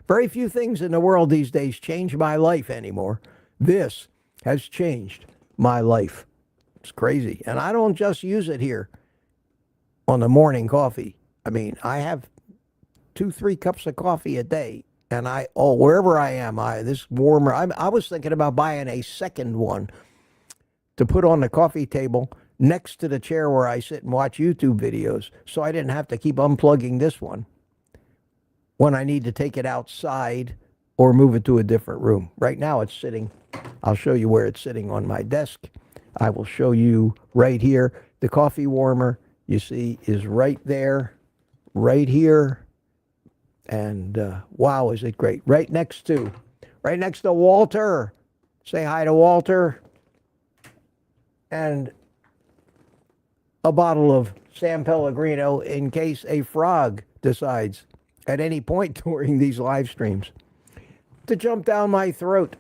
Very few things in the world these days change my life anymore. This has changed my life. It's crazy. And I don't just use it here on the morning coffee. I mean, I have 2-3 cups of coffee a day. And wherever I am, this warmer, I was thinking about buying a second one to put on the coffee table next to the chair where I sit and watch YouTube videos, so I didn't have to keep unplugging this one. when I need to take it outside or move it to a different room. Right now it's sitting, I'll show you where it's sitting on my desk. I will show you right here. The coffee warmer, you see, is right there, right here. And wow, is it great. Right next to Walter. Say hi to Walter. And a bottle of San Pellegrino in case a frog decides at any point during these live streams to jump down my throat.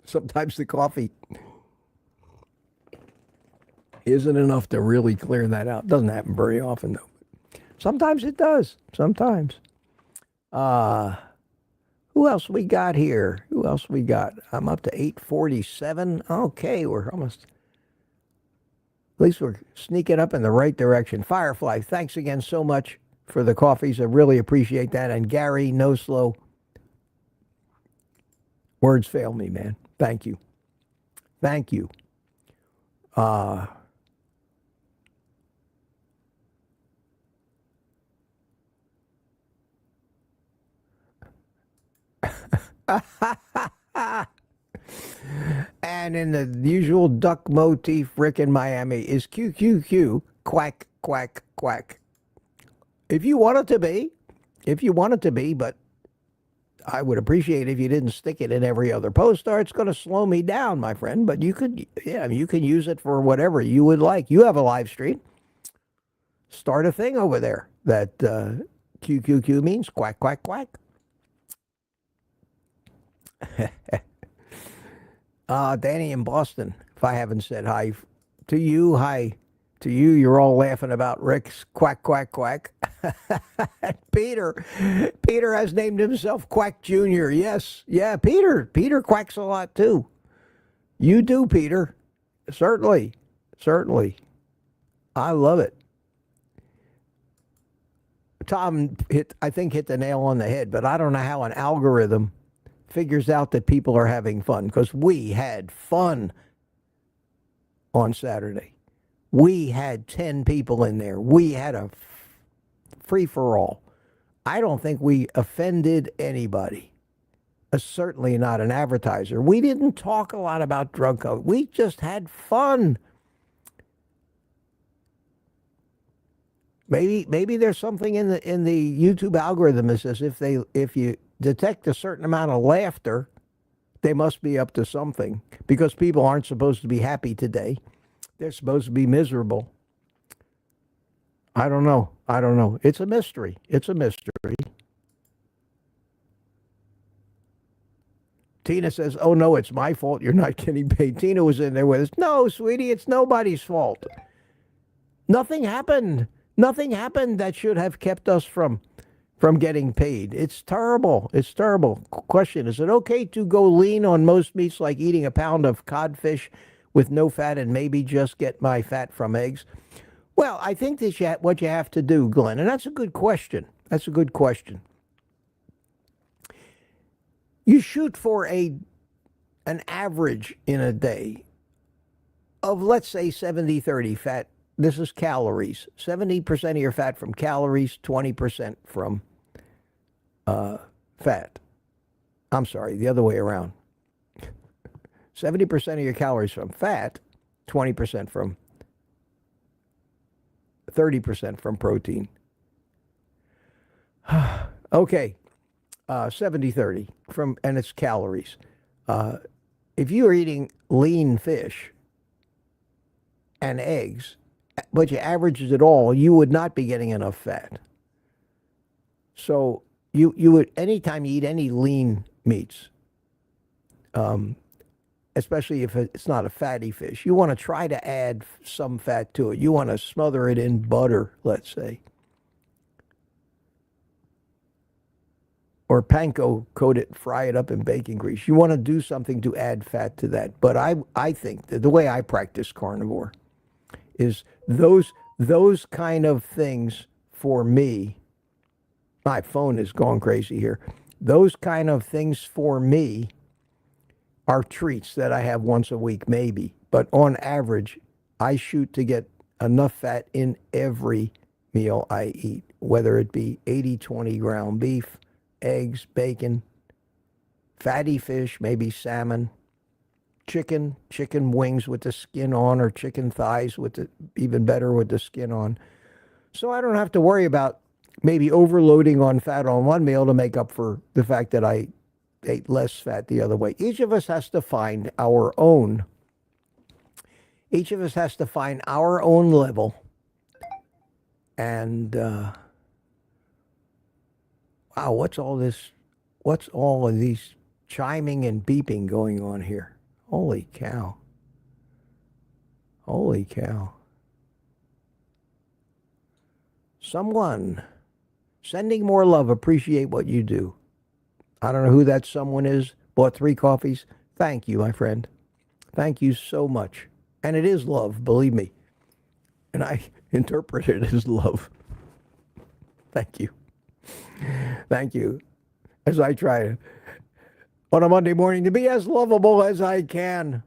Sometimes the coffee isn't enough to really clear that out. Doesn't happen very often, though. Sometimes it does. Sometimes. Who else we got here? Who else we got? I'm up to 847. Okay, we're almost... At least we're sneaking up in the right direction. Firefly, thanks again so much for the coffees. I really appreciate that. And Gary, No Slow. Words fail me, man. Thank you. Thank you. And in the usual duck motif, Rick in Miami is QQQ, quack, quack, quack. If you want it to be, but I would appreciate if you didn't stick it in every other post, or it's going to slow me down, my friend. But you could, you can use it for whatever you would like. You have a live stream. Start a thing over there that QQQ means quack, quack, quack. Danny in Boston, if I haven't said hi to you, you're all laughing about Rick's quack, quack, quack. Peter has named himself Quack Jr. Yes, yeah, Peter quacks a lot too. You do, Peter. Certainly. I love it. Tom hit the nail on the head, but I don't know how an algorithm figures out that people are having fun, because we had fun on Saturday. We had 10 people in there. We had a free-for-all. I don't think we offended anybody. Certainly not an advertiser. We didn't talk a lot about drug code. We just had fun. Maybe there's something in the YouTube algorithm that says if you detect a certain amount of laughter, they must be up to something, because people aren't supposed to be happy today. They're supposed to be miserable. I don't know. It's a mystery. Tina says, oh no, it's my fault you're not getting paid. Tina was in there with us. No, sweetie, it's nobody's fault. Nothing happened that should have kept us from getting paid. It's terrible. Question, is it okay to go lean on most meats, like eating a pound of codfish with no fat and maybe just get my fat from eggs? Well, I think that's what you have to do, Glenn, and that's a good question. You shoot for an average in a day of, let's say, 70-30 fat. This is calories. 70% of your fat from calories, 20% from fat. I'm sorry, the other way around. 70% of your calories from fat, 20% from 30% from protein. Okay, 70-30 and it's calories. If you are eating lean fish and eggs, but you averaged it all, you would not be getting enough fat. So you would, anytime you eat any lean meats, especially if it's not a fatty fish, you want to try to add some fat to it. You want to smother it in butter, let's say. Or panko coat it, fry it up in bacon grease. You want to do something to add fat to that. But I think that the way I practice carnivore is those kind of things for me. My phone is going crazy here. Those kind of things for me are treats that I have once a week, maybe. But on average, I shoot to get enough fat in every meal I eat. whether it be 80-20 ground beef, eggs, bacon, fatty fish, maybe salmon, chicken wings with the skin on, or chicken thighs with the, even better with the skin on. So I don't have to worry about maybe overloading on fat on one meal to make up for the fact that I ate less fat the other way. Each of us has to find our own. Each of us has to find our own level. And wow, what's all this? What's all of these chiming and beeping going on here? Holy cow. Holy cow. Someone sending more love. Appreciate what you do. I don't know who that someone is. Bought 3 coffees. Thank you, my friend. Thank you so much. And it is love, believe me. And I interpret it as love. Thank you. Thank you. As I try on a Monday morning to be as lovable as I can.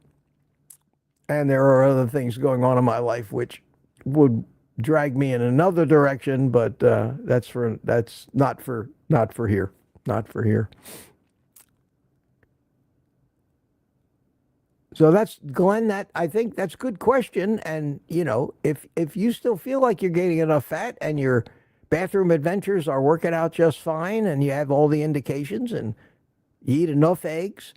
And there are other things going on in my life which would drag me in another direction, but that's not for here. Not for here. So that's, Glenn, I think that's a good question. And, you know, if you still feel like you're gaining enough fat and your bathroom adventures are working out just fine and you have all the indications and you eat enough eggs,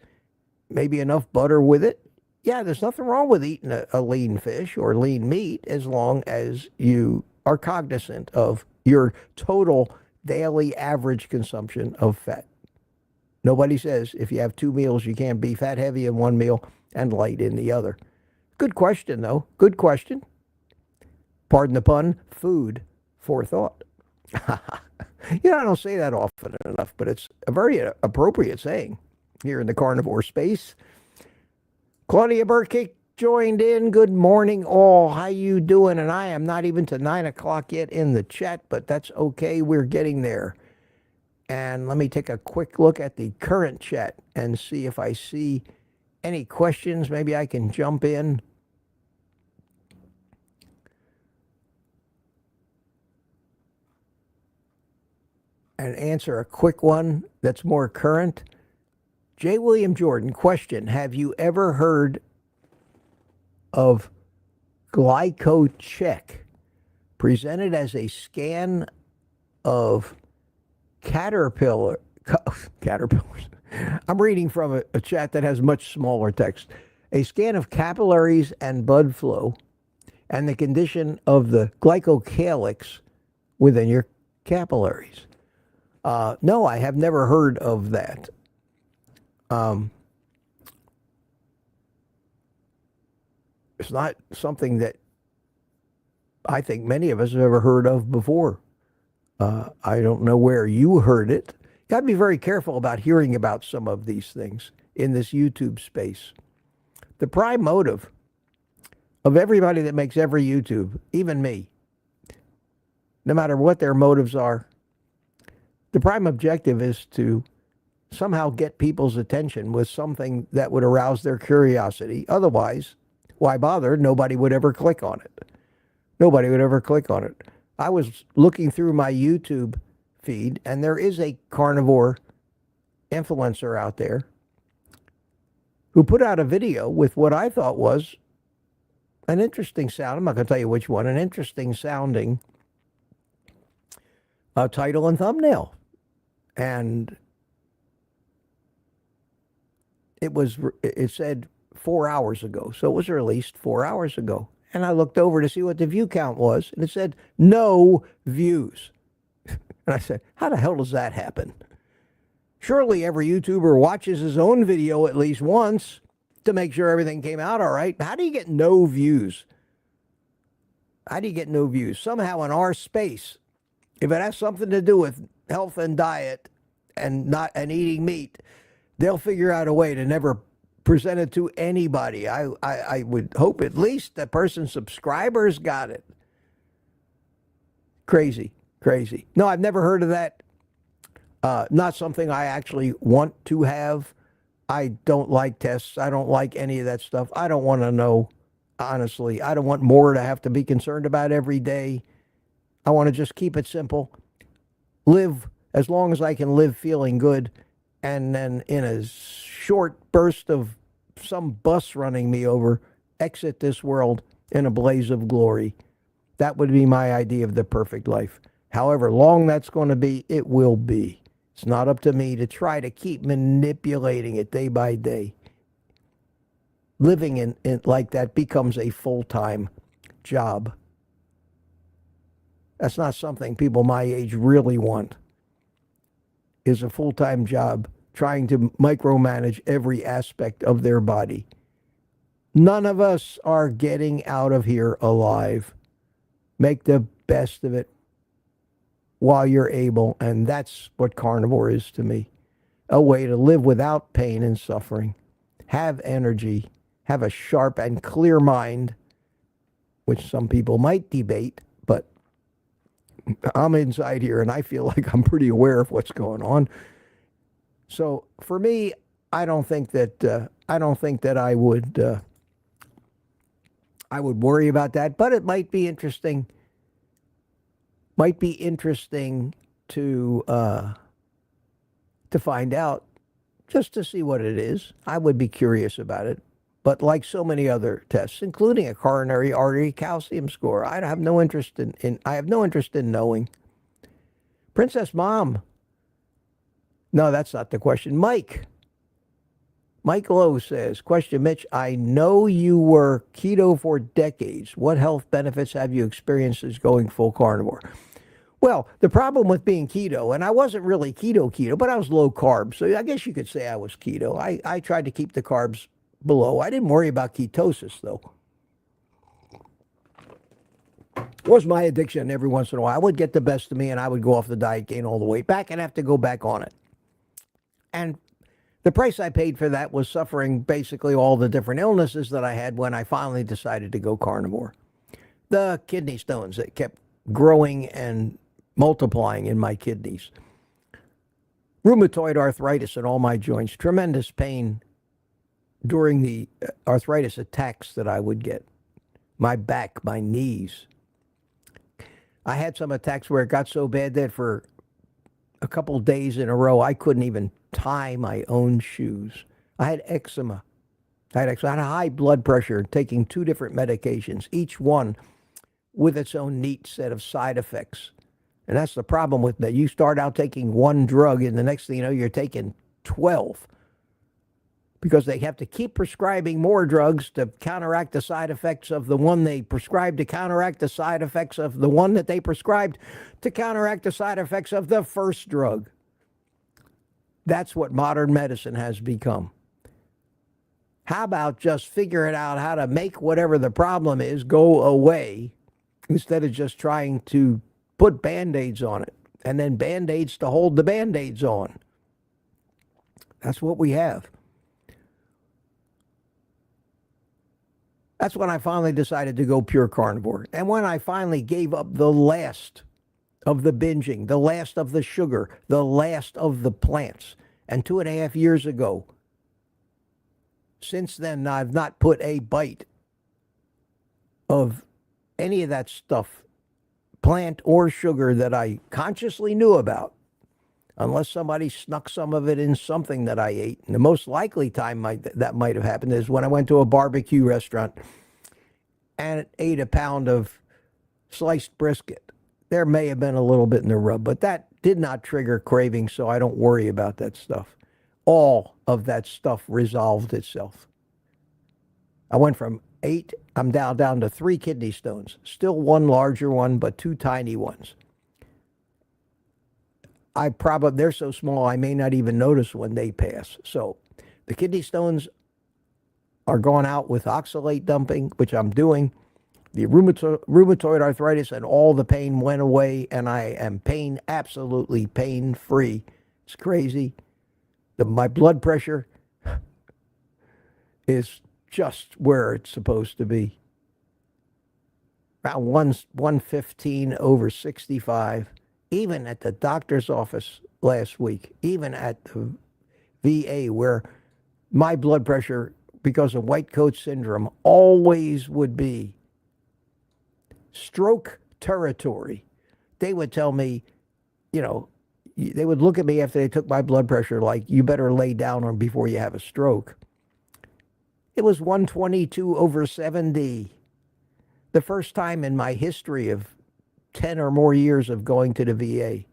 maybe enough butter with it, yeah, there's nothing wrong with eating a lean fish or lean meat as long as you are cognizant of your total daily average consumption of fat. Nobody says if you have 2 meals, you can't be fat heavy in one meal and light in the other. Good question, though. Good question. Pardon the pun, food for thought. You know, I don't say that often enough, but it's a very appropriate saying here in the carnivore space. Claudia Burkick joined in. Good morning, all. How you doing? And I am not even to 9 o'clock yet in the chat, but that's okay. We're getting there. And let me take a quick look at the current chat and see if I see any questions. Maybe I can jump in. And answer a quick one that's more current. J. William Jordan, question. Have you ever heard of GlycoCheck presented as a scan of caterpillars? I'm reading from a chat that has much smaller text. A scan of capillaries and blood flow and the condition of the glycocalyx within your capillaries. No, I have never heard of that. It's not something that I think many of us have ever heard of before. I don't know where you heard it. Got to be very careful about hearing about some of these things in this YouTube space. The prime motive of everybody that makes every YouTube, even me, no matter what their motives are, the prime objective is to somehow get people's attention with something that would arouse their curiosity. Otherwise, why bother? Nobody would ever click on it. Nobody would ever click on it. I was looking through my YouTube feed, and there is a carnivore influencer out there who put out a video with what I thought was an interesting sound. I'm not going to tell you which one. An interesting sounding title and thumbnail. And it said 4 hours ago. So it was released 4 hours ago. And I looked over to see what the view count was, and it said no views. And I said, how the hell does that happen? Surely every YouTuber watches his own video at least once to make sure everything came out all right. How do you get no views? How do you get no views? Somehow in our space, if it has something to do with health and diet and eating meat, they'll figure out a way to never present it to anybody. I would hope at least the person's subscribers got it. Crazy. No, I've never heard of that. Not something I actually want to have. I don't like tests. I don't like any of that stuff. I don't want to know, honestly. I don't want more to have to be concerned about every day. I want to just keep it simple. live as long as I can live feeling good, and then in a short burst of some bus running me over, exit this world in a blaze of glory. That would be my idea of the perfect life. However long that's going to be, it will be. It's not up to me to try to keep manipulating it day by day. Living in like that becomes a full-time job. That's not something people my age really want, is a full-time job trying to micromanage every aspect of their body. None of us are getting out of here alive. Make the best of it while you're able, and that's what carnivore is to me. A way to live without pain and suffering, have energy, have a sharp and clear mind, which some people might debate, but I'm inside here and I feel like I'm pretty aware of what's going on. So for me, I don't think that I would worry about that, but it might be interesting. Might be interesting to find out, just to see what it is. I would be curious about it. But like so many other tests, including a coronary artery calcium score, I have no interest in knowing. Princess Mom. No, that's not the question. Mike Lowe says, question, Mitch, I know you were keto for decades. What health benefits have you experienced as going full carnivore? Well, the problem with being keto, and I wasn't really keto, but I was low carb. So I guess you could say I was keto. I tried to keep the carbs below. I didn't worry about ketosis, though. It was my addiction every once in a while. I would get the best of me, and I would go off the diet, gain all the weight back, and have to go back on it. And the price I paid for that was suffering basically all the different illnesses that I had when I finally decided to go carnivore. The kidney stones that kept growing and multiplying in my kidneys. Rheumatoid arthritis in all my joints. Tremendous pain during the arthritis attacks that I would get. My back, my knees. I had some attacks where it got so bad that for a couple days in a row, I couldn't even tie my own shoes. I had eczema. I had a high blood pressure, taking 2 different medications, each one with its own neat set of side effects. And that's the problem with that. You start out taking one drug, and the next thing you know, you're taking 12. Because they have to keep prescribing more drugs to counteract the side effects of the one they prescribed, to counteract the side effects of the one that they prescribed, to counteract the side effects of the first drug. That's what modern medicine has become. How about just figuring out how to make whatever the problem is go away, instead of just trying to put Band-Aids on it, and then Band-Aids to hold the Band-Aids on. That's what we have. That's when I finally decided to go pure carnivore. And when I finally gave up the last of the binging, the last of the sugar, the last of the plants. And 2.5 years ago, since then, I've not put a bite of any of that stuff, plant or sugar, that I consciously knew about, unless somebody snuck some of it in something that I ate. And the most likely time that might have happened is when I went to a barbecue restaurant and ate a pound of sliced brisket. There may have been a little bit in the rub, but that did not trigger cravings, so I don't worry about that stuff. All of that stuff resolved itself. I went from 8, I'm down to 3 kidney stones. Still one larger one, but 2 tiny ones. They're so small I may not even notice when they pass. So the kidney stones are gone out with oxalate dumping, which I'm doing. The rheumatoid arthritis and all the pain went away, and I am absolutely pain-free. It's crazy. My blood pressure is just where it's supposed to be. About 115/65. Even at the doctor's office last week, even at the VA, where my blood pressure, because of white coat syndrome, always would be stroke territory. They would tell me, they would look at me after they took my blood pressure like, you better lay down or before you have a stroke. It was 122/70. The first time in my history of 10 or more years of going to the VA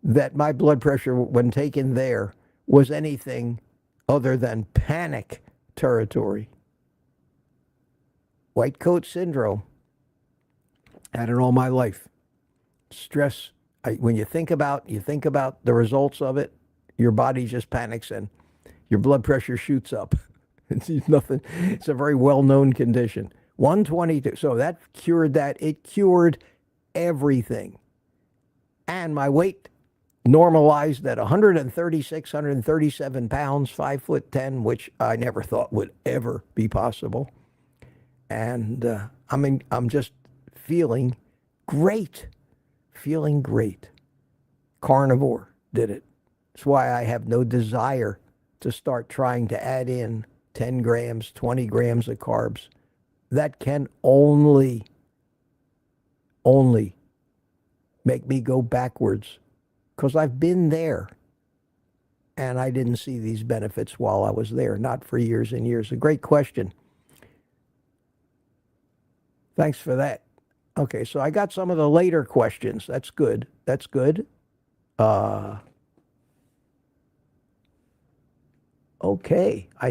that my blood pressure when taken there was anything other than panic territory. White coat syndrome. Had it all my life. Stress. When you think about the results of it, your body just panics and your blood pressure shoots up. It's nothing. It's a very well-known condition. 122. So that cured that. It cured everything. And my weight normalized at 136, 137 pounds, 5'10", which I never thought would ever be possible. And I'm just feeling great. Feeling great. Carnivore did it. That's why I have no desire to start trying to add in 10 grams, 20 grams of carbs. That can only make me go backwards, because I've been there and I didn't see these benefits while I was there, not for years and years. A great question. Thanks for that. Okay, so I got some of the later questions. That's good. That's good. Okay, I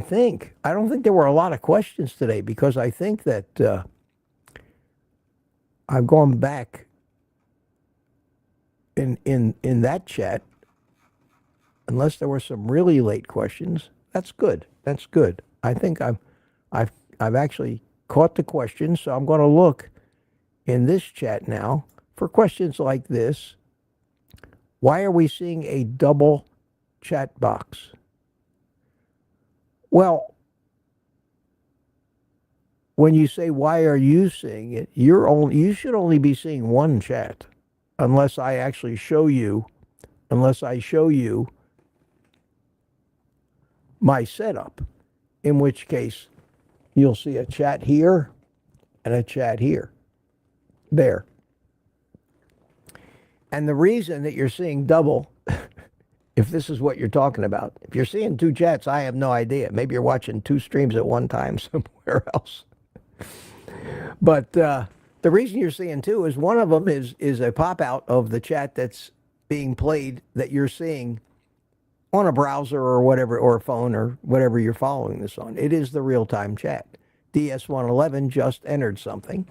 don't think there were a lot of questions today, because I think that I've gone back in that chat, unless there were some really late questions. That's good. That's good. I think I've actually caught the questions, so I'm going to look in this chat now for questions like this. Why are we seeing a double chat box? Well, when you say why are you seeing it, you should only be seeing one chat, unless I actually show you, my setup, in which case you'll see a chat here and a chat here. There. And the reason that you're seeing double, if this is what you're talking about, if you're seeing two chats, I have no idea. Maybe you're watching two streams at one time somewhere else. But the reason you're seeing two is one of them is a pop out of the chat that's being played that you're seeing on a browser or whatever, or a phone or whatever you're following this on. It is the real-time chat. DS111 just entered something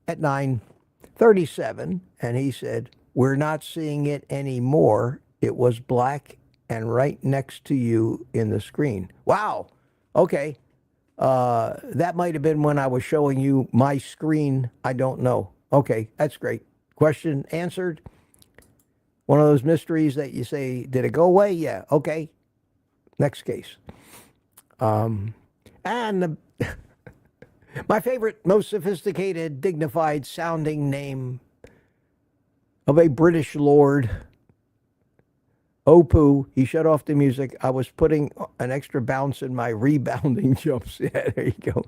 at 9:37, and he said, we're not seeing it anymore. It was black and right next to you in the screen. Wow. Okay. That might have been when I was showing you my screen. I don't know. Okay, that's great. Question answered. One of those mysteries that you say, did it go away? Yeah. Okay. Next case. My favorite, most sophisticated, dignified sounding name of a British lord, Opu. He shut off the music. I was putting an extra bounce in my rebounding jumps. Yeah, there you go.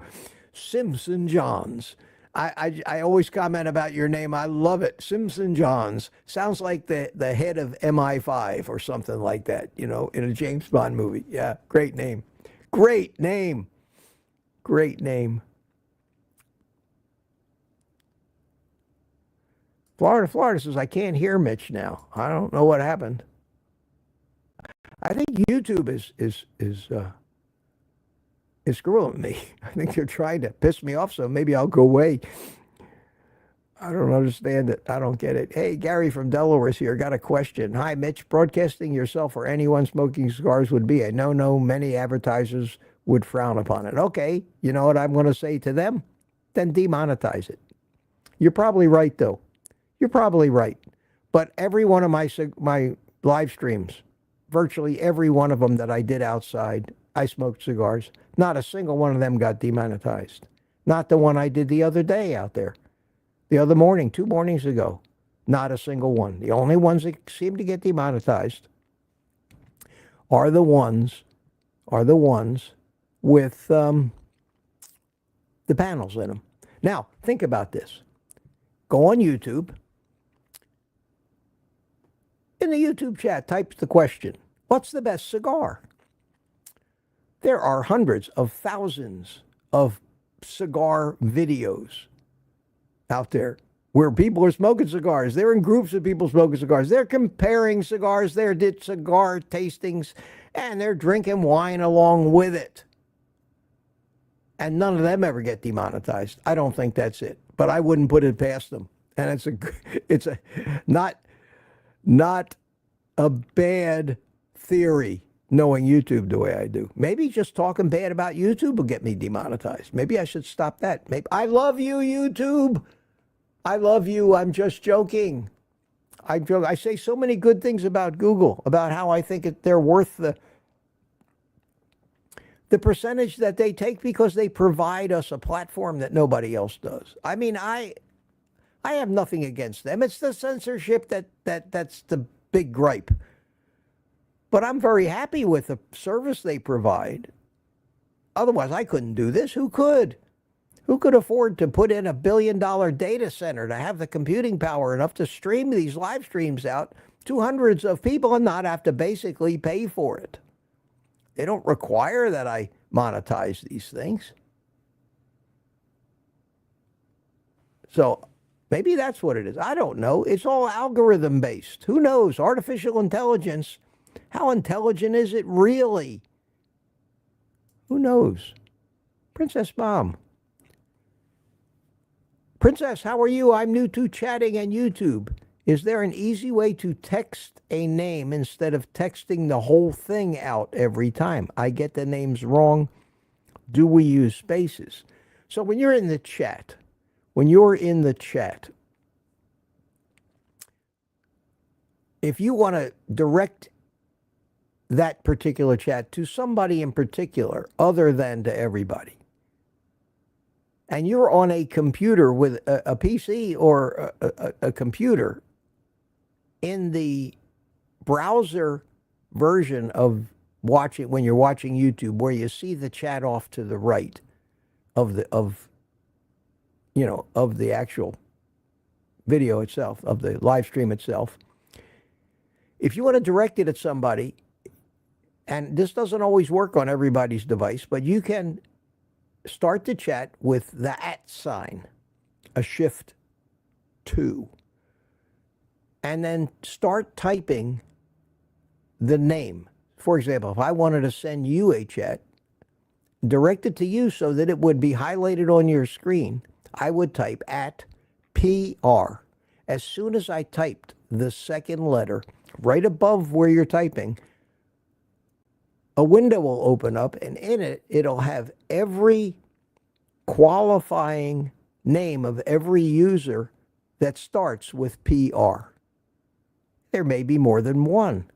Simpson Johns. I always comment about your name. I love it. Simpson Johns. Sounds like the head of MI5 or something like that, in a James Bond movie. Yeah, great name. Great name. Great name. Florida says, I can't hear Mitch now. I don't know what happened. I think YouTube is screwing with me. I think they're trying to piss me off, so maybe I'll go away. I don't understand it. I don't get it. Hey, Gary from Delaware is here. Got a question. Hi, Mitch. Broadcasting yourself or anyone smoking cigars would be a no-no. Many advertisers would frown upon it. Okay, you know what I'm going to say to them? Then demonetize it. You're probably right, though. You're probably right. But every one of my live streams, virtually every one of them that I did outside, I smoked cigars. Not a single one of them got demonetized. Not the one I did the other day out there. The other morning, 2 mornings ago. Not a single one. The only ones that seem to get demonetized are the ones with the panels in them. Now, think about this. Go on YouTube. in the YouTube chat types the question, what's the best cigar? There are hundreds of thousands of cigar videos out there where people are smoking cigars. They're in groups of people smoking cigars. They're comparing cigars. They did cigar tastings, and they're drinking wine along with it. And none of them ever get demonetized. I don't think that's it, but I wouldn't put it past them. And it's not a bad theory, knowing YouTube the way I do. Maybe just talking bad about YouTube will get me demonetized. Maybe I should stop that. Maybe I love you, YouTube. I love you. I'm just joking. I say so many good things about Google, about how I think they're worth the percentage that they take because they provide us a platform that nobody else does. I mean, I have nothing against them. It's the censorship that's the big gripe. But I'm very happy with the service they provide. Otherwise, I couldn't do this. Who could? Who could afford to put in $1 billion data center to have the computing power enough to stream these live streams out to hundreds of people and not have to basically pay for it? They don't require that I monetize these things. So maybe that's what it is. I don't know. It's all algorithm based. Who knows? Artificial intelligence. How intelligent is it really? Who knows? Princess Mom. Princess, how are you? I'm new to chatting and YouTube. Is there an easy way to text a name instead of texting the whole thing out every time? I get the names wrong. Do we use spaces? So when you're in the chat, if you want to direct that particular chat to somebody in particular other than to everybody, and you're on a computer with a PC or a computer, in the browser version of watching, when you're watching YouTube, where you see the chat off to the right of the actual video itself, of the live stream itself, if you want to direct it at somebody, and this doesn't always work on everybody's device, but you can start the chat with the @ sign, a shift 2, and then start typing the name. For example, if I wanted to send you a chat, direct it to you so that it would be highlighted on your screen, I would type @PR. As soon as I typed the second letter, right above where you're typing, a window will open up, and in it, it'll have every qualifying name of every user that starts with PR. There may be more than one.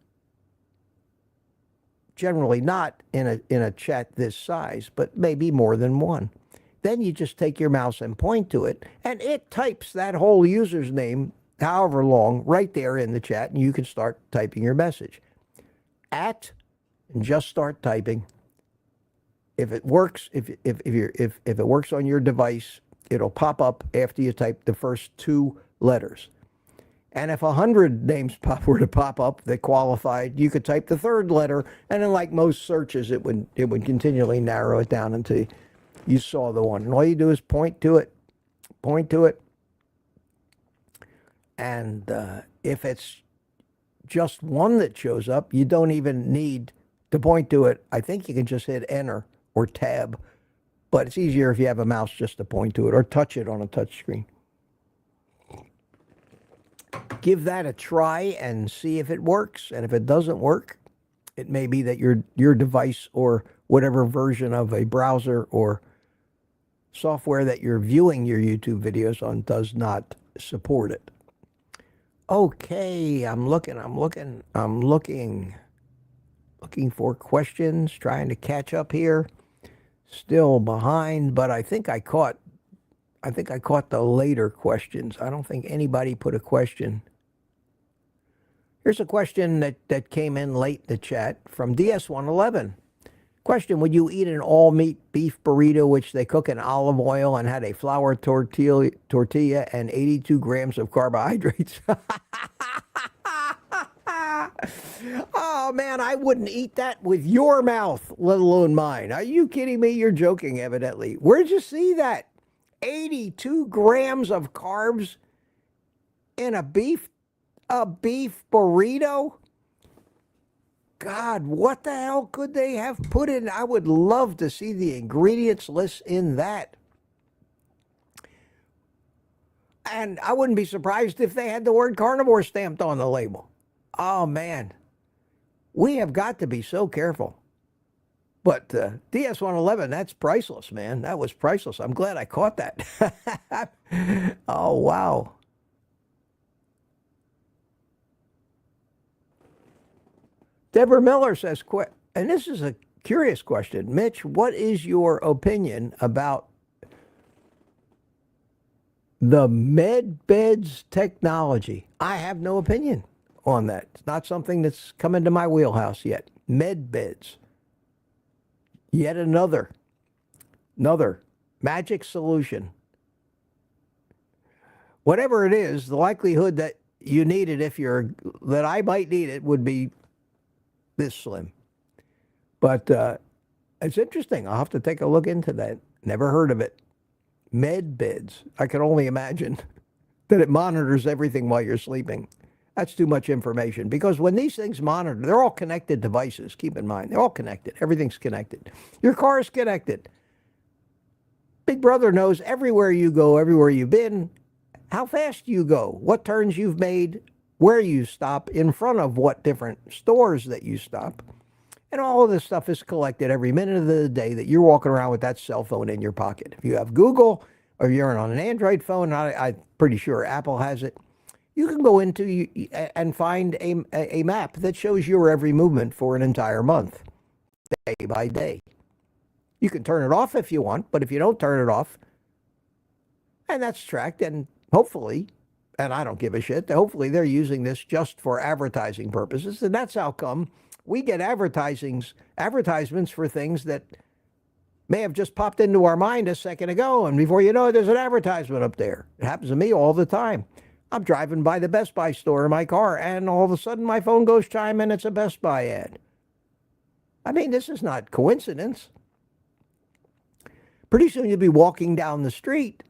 Generally not in a chat this size, but maybe more than one. Then you just take your mouse and point to it, and it types that whole user's name, however long, right there in the chat, and you can start typing your message. And just start typing. If it works, if it works on your device, it'll pop up after you type the first 2 letters. And if 100 names were to pop up that qualified, you could type the 3rd letter, and then, like most searches, it would continually narrow it down until you saw the one. And all you do is point to it, and if it's just one that shows up, you don't even need to point to it. I think you can just hit enter or tab, but it's easier if you have a mouse just to point to it or touch it on a touch screen. Give that a try and see if it works. And if it doesn't work, it may be that your device or whatever version of a browser or software that you're viewing your YouTube videos on does not support it. Okay, I'm looking for questions, trying to catch up here. Still behind, but I think I caught the later questions. I don't think anybody put a question. Here's a question that came in late in the chat from DS111. Question, would you eat an all-meat beef burrito which they cook in olive oil and had a flour tortilla and 82 grams of carbohydrates? Oh, man, I wouldn't eat that with your mouth, let alone mine. Are you kidding me? You're joking, evidently. Where'd you see that? 82 grams of carbs in a beef burrito? God, what the hell could they have put in? I would love to see the ingredients list in that. And I wouldn't be surprised if they had the word carnivore stamped on the label. Oh, man. We have got to be so careful. But DS111, that's priceless, man. That was priceless. I'm glad I caught that. Oh, wow. Deborah Miller says, and this is a curious question. Mitch, what is your opinion about the med beds technology? I have no opinion on that. It's not something that's come into my wheelhouse yet. Med beds. Yet another magic solution. Whatever it is, the likelihood that you need it, that I might need it, would be this slim. But it's interesting. I'll have to take a look into that. Never heard of it. Med beds. I can only imagine that it monitors everything while you're sleeping. That's too much information, because when these things monitor, they're all connected devices. Keep in mind, they're all connected. Everything's connected. Your car is connected. Big Brother knows everywhere you go, everywhere you've been, how fast you go, what turns you've made, where you stop, in front of what different stores that you stop. And all of this stuff is collected every minute of the day that you're walking around with that cell phone in your pocket. If you have Google, or you're on an Android phone, I'm pretty sure Apple has it, you can go into and find a map that shows your every movement for an entire month, day by day. You can turn it off if you want, but if you don't turn it off, and that's tracked, and hopefully, and I don't give a shit, hopefully they're using this just for advertising purposes, and that's how come we get advertisements for things that may have just popped into our mind a second ago, and before you know it, there's an advertisement up there. It happens to me all the time. I'm driving by the Best Buy store in my car, and all of a sudden my phone goes chime, and it's a Best Buy ad. I mean, this is not coincidence. Pretty soon you'll be walking down the street,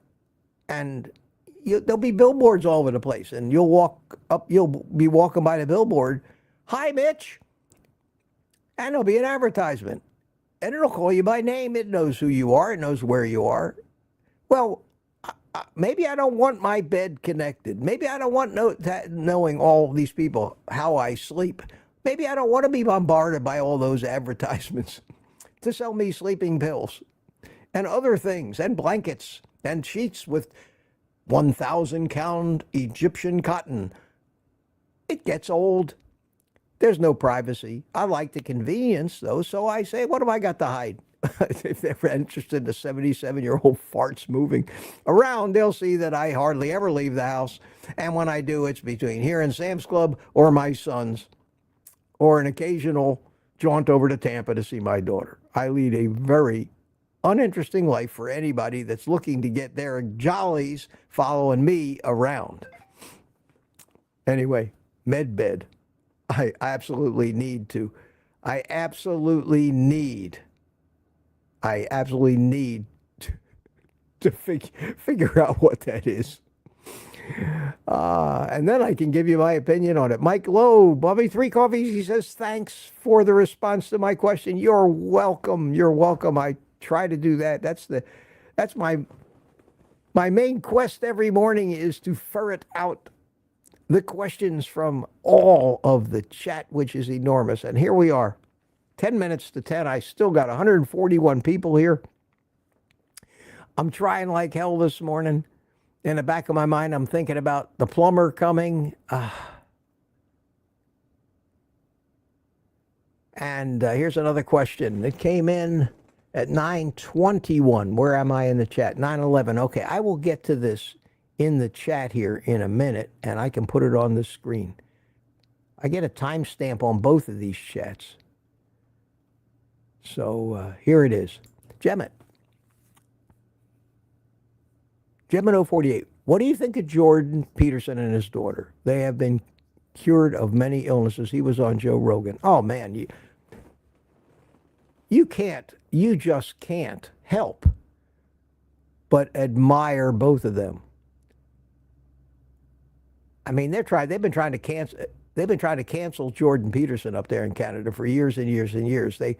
and there'll be billboards all over the place, and you'll be walking by the billboard, "Hi, Mitch," and there'll be an advertisement, and it'll call you by name. It knows who you are. It knows where you are. Well, maybe I don't want my bed connected. Maybe I don't want knowing all these people, how I sleep. Maybe I don't want to be bombarded by all those advertisements to sell me sleeping pills and other things, and blankets and sheets with 1,000 count Egyptian cotton. It gets old. There's no privacy. I like the convenience, though, so I say, what have I got to hide? If they're interested in the 77-year-old farts moving around, they'll see that I hardly ever leave the house. And when I do, it's between here and Sam's Club or my son's, or an occasional jaunt over to Tampa to see my daughter. I lead a very uninteresting life for anybody that's looking to get their jollies following me around. Anyway, med bed. I absolutely need to figure out what that is. And then I can give you my opinion on it. Mike Lowe, Bobby 3 Coffees, he says, thanks for the response to my question. You're welcome. You're welcome. I try to do that. That's my main quest every morning, is to ferret out the questions from all of the chat, which is enormous. And here we are, 10 minutes to 10. I still got 141 people here. I'm trying like hell this morning. In the back of my mind, I'm thinking about the plumber coming. And here's another question. It came in at 9:21. Where am I in the chat? 9:11. Okay, I will get to this in the chat here in a minute, and I can put it on the screen. I get a timestamp on both of these chats. So here it is. Gemit 048. What do you think of Jordan Peterson and his daughter? They have been cured of many illnesses. He was on Joe Rogan. Oh man, you just can't help but admire both of them. I mean, they've been trying to cancel Jordan Peterson up there in Canada for years and years and years. They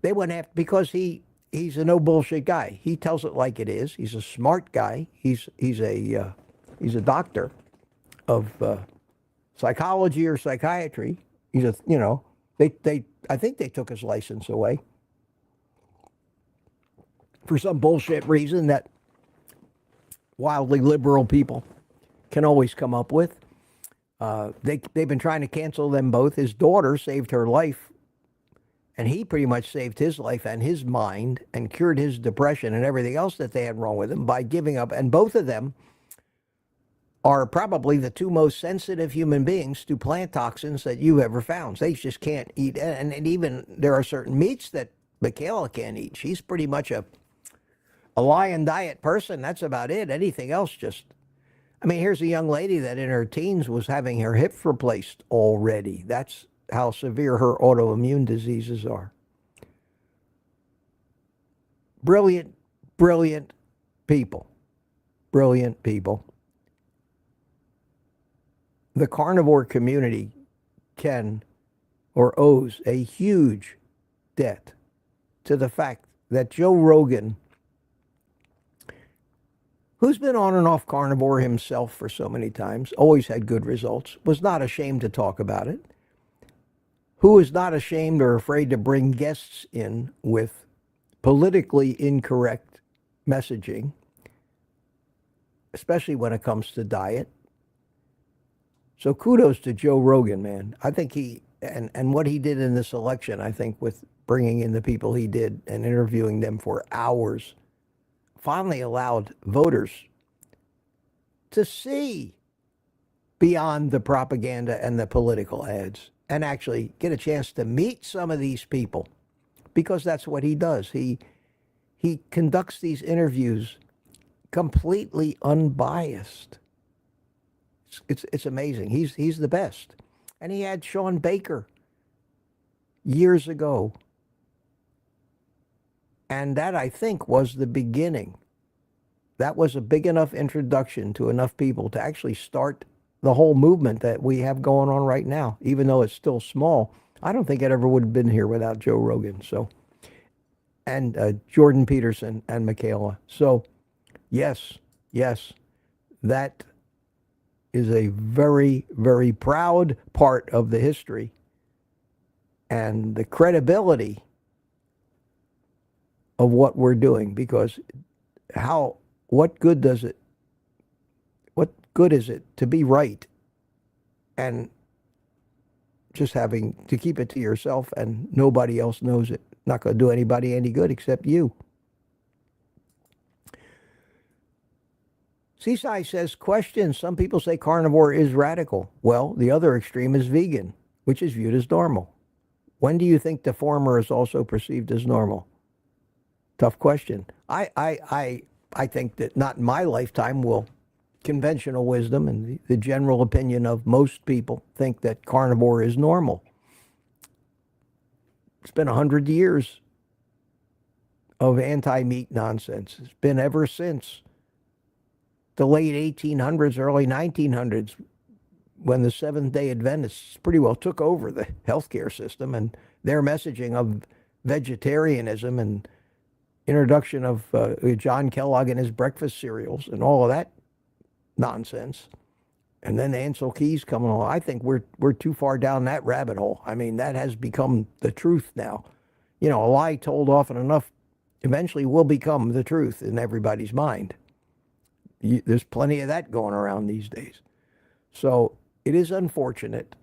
went after, because he's a no bullshit guy. He tells it like it is. He's a smart guy. He's a doctor of psychology or psychiatry. I think they took his license away for some bullshit reason that wildly liberal people can always come up with. They've been trying to cancel them both. His daughter saved her life, and he pretty much saved his life and his mind and cured his depression and everything else that they had wrong with him by giving up. And both of them are probably the two most sensitive human beings to plant toxins that you ever found. They just can't eat. And even there are certain meats that Michaela can't eat. She's pretty much a lion diet person. That's about it. Anything else just... I mean, here's a young lady that in her teens was having her hips replaced already. That's how severe her autoimmune diseases are. Brilliant, brilliant people. Brilliant people. The carnivore community can or owes a huge debt to the fact that Joe Rogan, who's been on and off carnivore himself for so many times, always had good results, was not ashamed to talk about it, who is not ashamed or afraid to bring guests in with politically incorrect messaging, especially when it comes to diet. So kudos to Joe Rogan, man. I think he, and what he did in this election, I think with bringing in the people he did and interviewing them for hours, finally allowed voters to see beyond the propaganda and the political ads and actually get a chance to meet some of these people, because that's what he does. He conducts these interviews completely unbiased. It's amazing. He's the best. And he had Sean Baker years ago. And that, I think, was the beginning. That was a big enough introduction to enough people to actually start the whole movement that we have going on right now. Even though it's still small, I don't think it ever would have been here without Joe Rogan. So, and Jordan Peterson and Michaela. So, yes, that is a very, very proud part of the history. And the credibility of what we're doing, because what good is it to be right and just having to keep it to yourself and nobody else knows it? Not going to do anybody any good except you. Seaside says, question, some people say carnivore is radical. Well, the other extreme is vegan, which is viewed as normal. When do you think the former is also perceived as normal? Tough question. I think that not in my lifetime will conventional wisdom and the general opinion of most people think that carnivore is normal. It's been 100 years of anti-meat nonsense. It's been ever since the late 1800s, early 1900s, when the Seventh-day Adventists pretty well took over the healthcare system, and their messaging of vegetarianism and introduction of John Kellogg and his breakfast cereals and all of that nonsense. And then Ansel Keys coming along. I think we're too far down that rabbit hole. I mean, that has become the truth now. You know, a lie told often enough eventually will become the truth in everybody's mind. There's plenty of that going around these days. So it is unfortunate,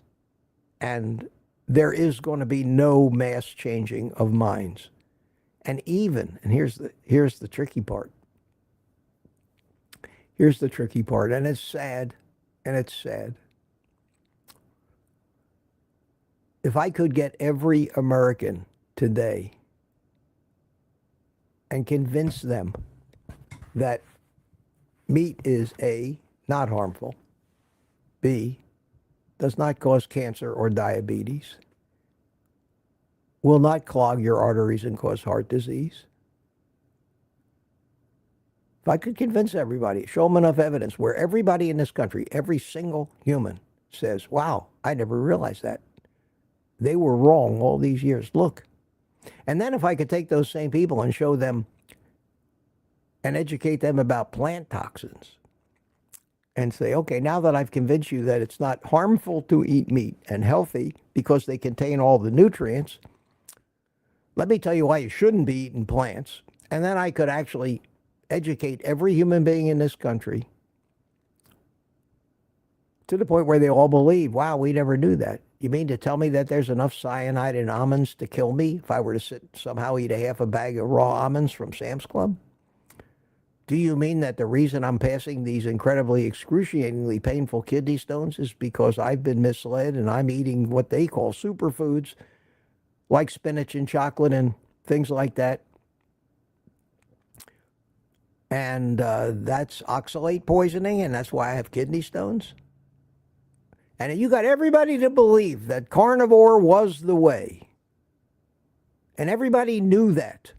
and there is going to be no mass changing of minds. And here's the tricky part. Here's the tricky part, and it's sad, If I could get every American today and convince them that meat is A, not harmful, B, does not cause cancer or diabetes, will not clog your arteries and cause heart disease. If I could convince everybody, show them enough evidence where everybody in this country, every single human says, wow, I never realized that. They were wrong all these years. Look. And then if I could take those same people and show them and educate them about plant toxins and say, okay, now that I've convinced you that it's not harmful to eat meat and healthy because they contain all the nutrients, let me tell you why you shouldn't be eating plants. And then I could actually educate every human being in this country to the point where they all believe, wow, we never knew that. You mean to tell me that there's enough cyanide in almonds to kill me if I were to somehow eat a half a bag of raw almonds from Sam's Club? Do you mean that the reason I'm passing these incredibly excruciatingly painful kidney stones is because I've been misled and I'm eating what they call superfoods like spinach and chocolate and things like that? And that's oxalate poisoning, and that's why I have kidney stones? And you got everybody to believe that carnivore was the way. And everybody knew that.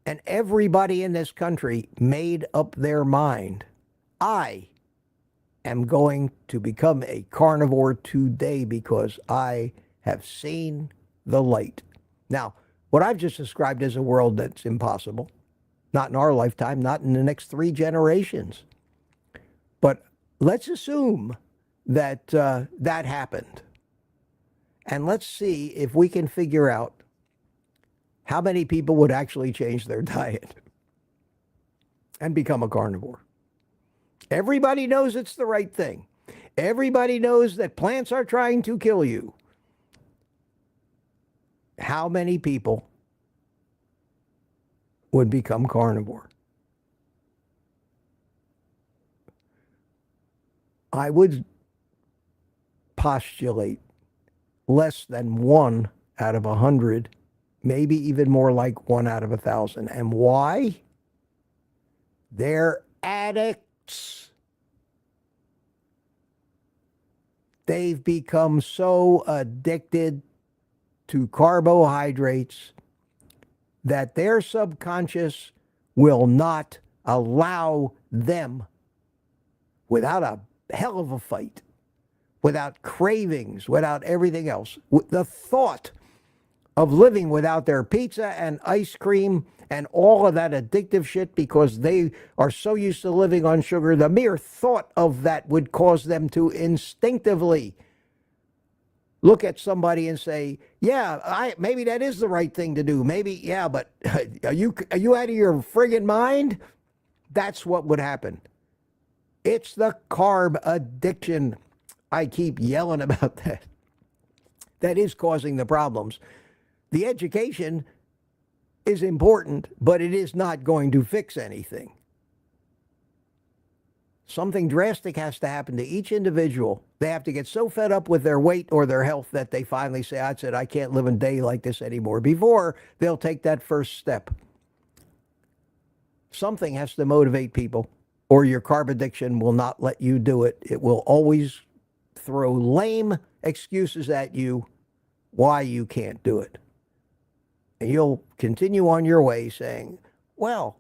And everybody in this country made up their mind. I am going to become a carnivore today because I have seen the light. Now, what I've just described is a world that's impossible. Not in our lifetime, not in the next 3 generations. But let's assume that that happened. And let's see if we can figure out how many people would actually change their diet and become a carnivore. Everybody knows it's the right thing. Everybody knows that plants are trying to kill you. How many people would become carnivore? I would postulate less than 1 out of 100, maybe even more like 1 out of 1,000. And why? They're addicts. They've become so addicted to carbohydrates that their subconscious will not allow them, without a hell of a fight, without cravings, without everything else, the thought of living without their pizza and ice cream and all of that addictive shit because they are so used to living on sugar, the mere thought of that would cause them to instinctively look at somebody and say, yeah, maybe that is the right thing to do. Maybe, yeah, but are you out of your friggin' mind? That's what would happen. It's the carb addiction. I keep yelling about that. That is causing the problems. The education is important, but it is not going to fix anything. Something drastic has to happen to each individual. They have to get so fed up with their weight or their health that they finally say, I can't live a day like this anymore, before they'll take that first step. Something has to motivate people, or your carb addiction will not let you do it. It will always throw lame excuses at you why you can't do it. And you'll continue on your way saying, well,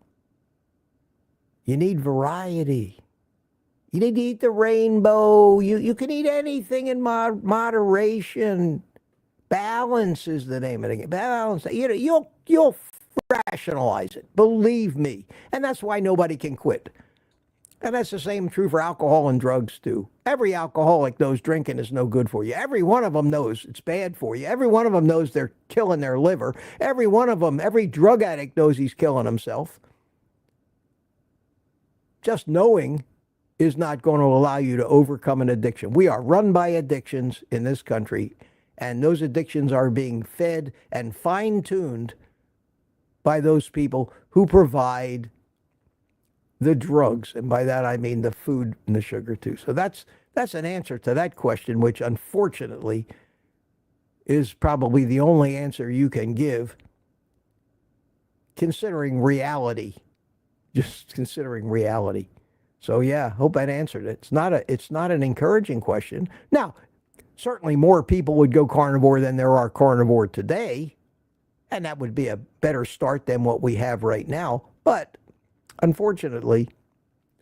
you need variety. You need to eat the rainbow. You can eat anything in moderation. Balance is the name of it. Balance. You'll rationalize it. Believe me. And that's why nobody can quit. And that's the same true for alcohol and drugs too. Every alcoholic knows drinking is no good for you. Every one of them knows it's bad for you. Every one of them knows they're killing their liver. Every one of them, every drug addict knows he's killing himself. Just knowing is not going to allow you to overcome an addiction. We are run by addictions in this country, and those addictions are being fed and fine-tuned by those people who provide the drugs, and by that I mean the food and the sugar too. So that's an answer to that question, which unfortunately is probably the only answer you can give, considering reality, just considering reality. So yeah, hope that answered it. It's not an encouraging question. Now, certainly more people would go carnivore than there are carnivore today. And that would be a better start than what we have right now. But unfortunately,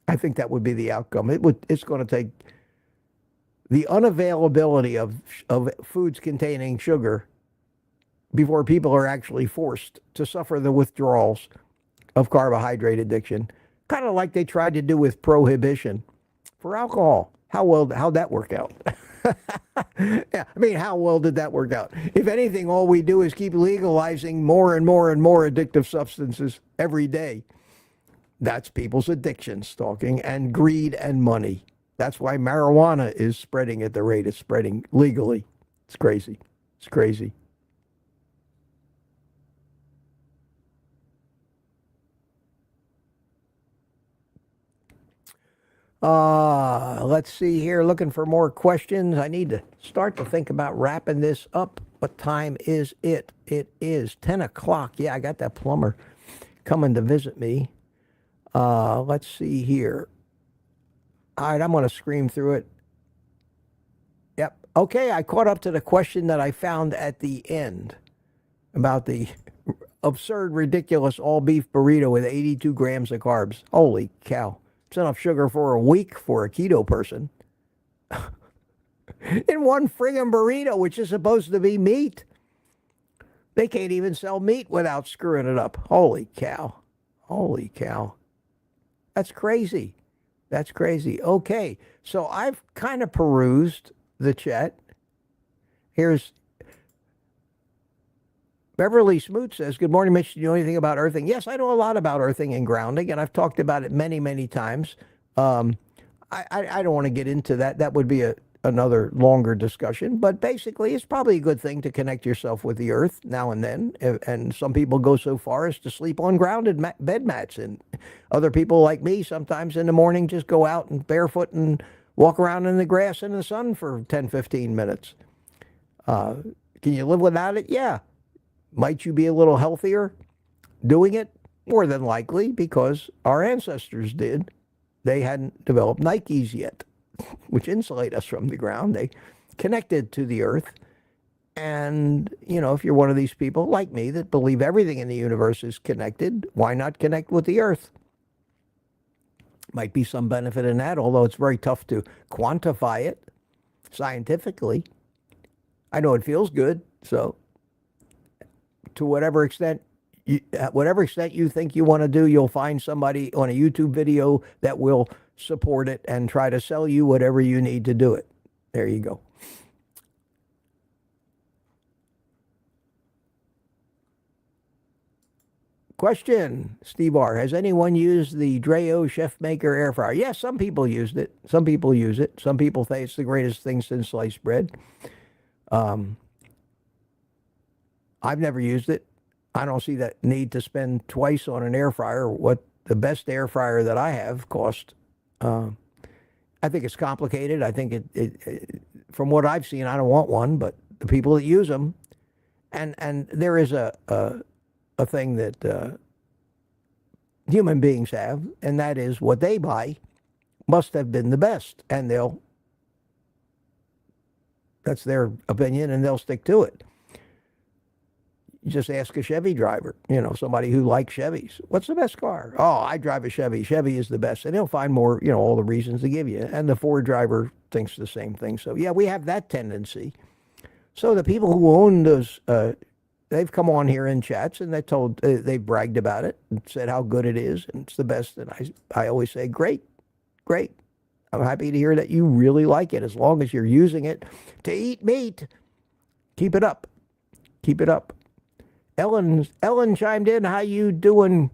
I think that would be the outcome. It's going to take the unavailability of foods containing sugar before people are actually forced to suffer the withdrawals of carbohydrate addiction, kind of like they tried to do with prohibition for alcohol. How'd that work out? Yeah, I mean, how well did that work out? If anything, all we do is keep legalizing more and more and more addictive substances every day. That's people's addictions talking, and greed and money. That's why marijuana is spreading at the rate it's spreading legally. It's crazy. It's crazy. Let's see here. Looking for more questions. I need to start to think about wrapping this up. What time is it? It is 10 o'clock. Yeah, I got that plumber coming to visit me. Let's see here. All right, I'm going to scream through it. Yep. Okay, I caught up to the question that I found at the end about the absurd, ridiculous all-beef burrito with 82 grams of carbs. Holy cow. It's enough sugar for a week for a keto person. In one friggin' burrito, which is supposed to be meat. They can't even sell meat without screwing it up. Holy cow. Holy cow. That's crazy. That's crazy. Okay, so I've kind of perused the chat. Here's Beverly Smoot says, good morning, Mitch. Do you know anything about earthing? Yes, I know a lot about earthing and grounding, and I've talked about it many, many times. I don't want to get into that. That would be another longer discussion. But basically, it's probably a good thing to connect yourself with the earth now and then. And some people go so far as to sleep on grounded bed mats. And other people like me sometimes in the morning just go out and barefoot and walk around in the grass in the sun for 10, 15 minutes. Can you live without it? Yeah. Might you be a little healthier doing it? More than likely, because our ancestors did. They hadn't developed Nikes yet, which insulate us from the ground. They connected to the earth. And, you know, if you're one of these people like me that believe everything in the universe is connected, why not connect with the earth? Might be some benefit in that, although it's very tough to quantify it scientifically. I know it feels good, so to whatever extent you think you want to do, you'll find somebody on a YouTube video that will support it and try to sell you whatever you need to do it. There you go. Question, Steve R. Has anyone used the Dreo Chef Maker air fryer? Yes, some people used it. Some people use it. Some people think it's the greatest thing since sliced bread. I've never used it. I don't see that need to spend twice on an air fryer. What the best air fryer that I have cost. I think it's complicated. I think it from what I've seen, I don't want one, but the people that use them, and there is a thing that human beings have, and that is what they buy must have been the best, and that's their opinion, and they'll stick to it. You just ask a Chevy driver, you know, somebody who likes Chevys. What's the best car? Oh, I drive a Chevy. Chevy is the best. And he'll find more, you know, all the reasons to give you. And the Ford driver thinks the same thing. So, yeah, we have that tendency. So the people who own those, they've come on here in chats and they've bragged about it and said how good it is and it's the best. And I always say, great. I'm happy to hear that you really like it. As long as you're using it to eat meat, keep it up. Keep it up. Ellen chimed in. How you doing?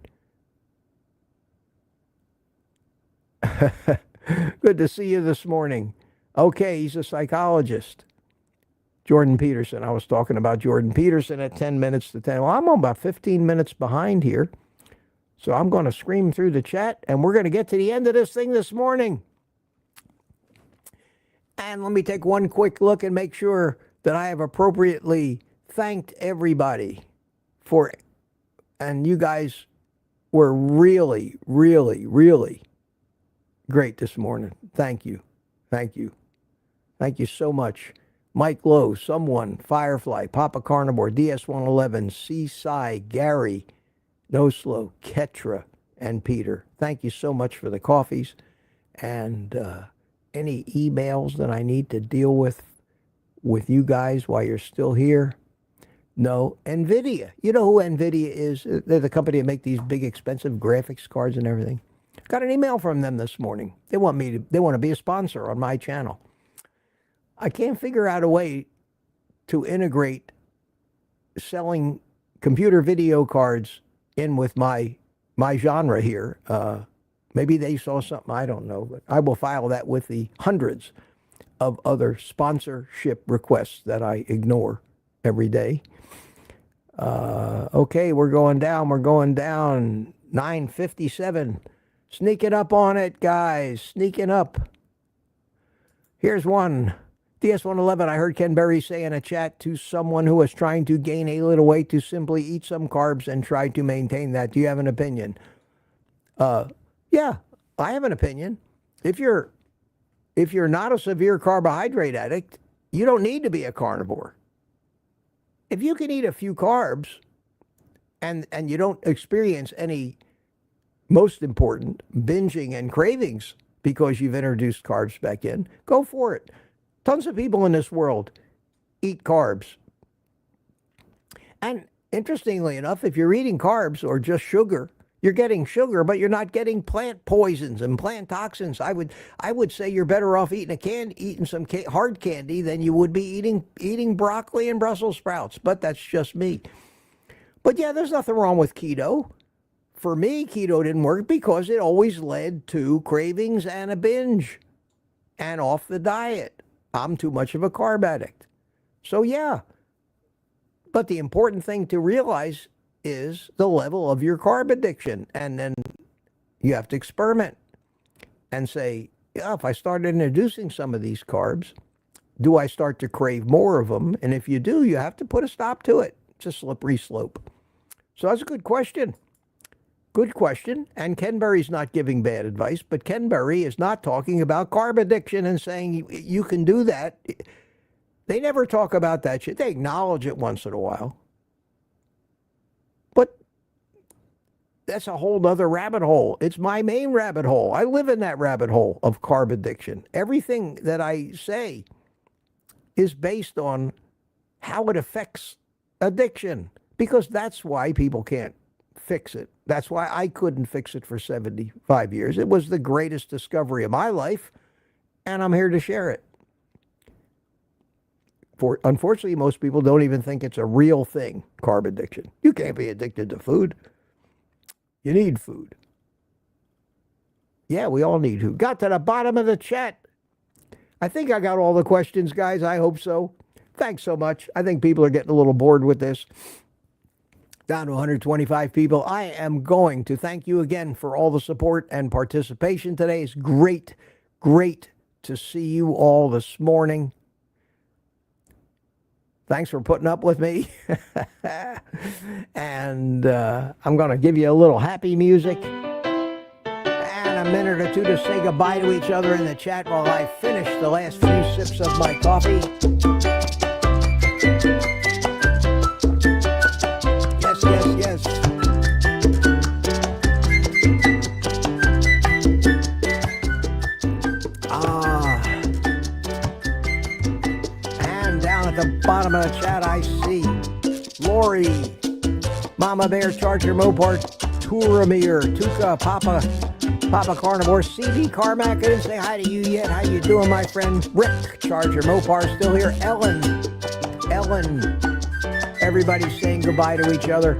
Good to see you this morning. Okay, he's a psychologist. Jordan Peterson. I was talking about Jordan Peterson at 10 minutes to 10. Well, I'm on about 15 minutes behind here. So I'm going to scream through the chat, and we're going to get to the end of this thing this morning. And let me take one quick look and make sure that I have appropriately thanked everybody for, and you guys were really, really, really great this morning. Thank you. Thank you. Thank you so much. Mike Lowe, Someone, Firefly, Papa Carnivore, DS111, Seaside, Gary, No Slow, Ketra, and Peter. Thank you so much for the coffees. And any emails that I need to deal with you guys while you're still here? No. NVIDIA. You know who NVIDIA is? They're the company that make these big, expensive graphics cards and everything. Got an email from them this morning. They want to be a sponsor on my channel. I can't figure out a way to integrate selling computer video cards in with my genre here. Maybe they saw something, I don't know, but I will file that with the hundreds of other sponsorship requests that I ignore every day. Okay, we're going down. 9:57. Sneaking up on it, guys. Sneaking up. Here's one. DS111, I heard Ken Berry say in a chat to someone who was trying to gain a little weight to simply eat some carbs and try to maintain that. Do you have an opinion? Yeah, I have an opinion. If you're not a severe carbohydrate addict, you don't need to be a carnivore. If you can eat a few carbs and you don't experience any, most important, binging and cravings because you've introduced carbs back in, go for it. Tons of people in this world eat carbs. And interestingly enough, if you're eating carbs or just sugar, you're getting sugar, but you're not getting plant poisons and plant toxins. I would say you're better off eating some hard candy than you would be eating broccoli and Brussels sprouts. But that's just me. But yeah, there's nothing wrong with keto. For me, keto didn't work because it always led to cravings and a binge and off the diet. I'm too much of a carb addict. So yeah. But the important thing to realize is the level of your carb addiction. And then you have to experiment and say, yeah, if I start introducing some of these carbs, do I start to crave more of them? And if you do, you have to put a stop to it. It's a slippery slope. So that's a good question. Good question. And Ken Berry's not giving bad advice, but Ken Berry is not talking about carb addiction and saying you can do that. They never talk about that shit. They acknowledge it once in a while. But that's a whole other rabbit hole. It's my main rabbit hole. I live in that rabbit hole of carb addiction. Everything that I say is based on how it affects addiction, because that's why people can't fix it. That's why I couldn't fix it for 75 years. It was the greatest discovery of my life, and I'm here to share it. Unfortunately, most people don't even think it's a real thing, carb addiction. You can't be addicted to food. You need food. Yeah, we all need food. Got to the bottom of the chat. I think I got all the questions, guys. I hope so. Thanks so much. I think people are getting a little bored with this. Down to 125 people. I am going to thank you again for all the support and participation today. It's great, great to see you all this morning. Thanks for putting up with me. And I'm going to give you a little happy music and a minute or two to say goodbye to each other in the chat while I finish the last few sips of my coffee. Yes, yes, yes. And down at the bottom of the chat, I see Lori, Mama Bear, Charger, Mopar, Touramir, Tuka, Papa Carnivore, CD Carmack. I didn't say hi to you yet. How you doing, my friend? Rick, Charger, Mopar, still here. Ellen. Everybody's saying goodbye to each other.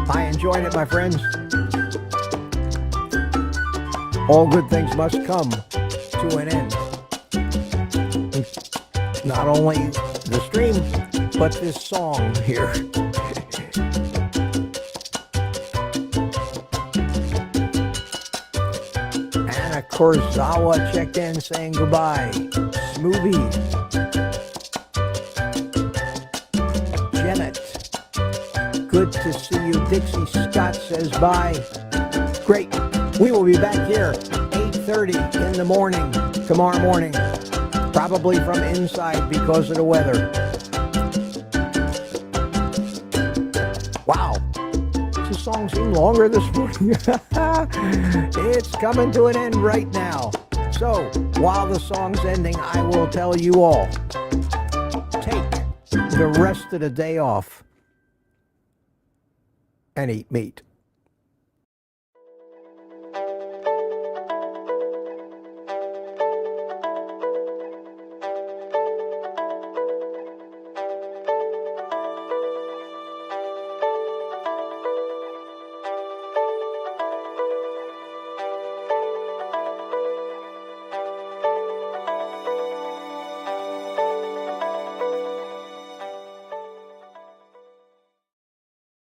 I enjoyed it, my friends. All good things must come to an end. Not only the stream, but this song here. Anna Korzawa checked in saying goodbye. Smoothie. Janet. Good to see you. Dixie Scott says bye. Great. We will be back here 8:30 in the morning. tomorrow morning, probably from inside because of the weather. Wow. Does the song seem longer this morning? It's coming to an end right now. So, while the song's ending, I will tell you all, take the rest of the day off and eat meat.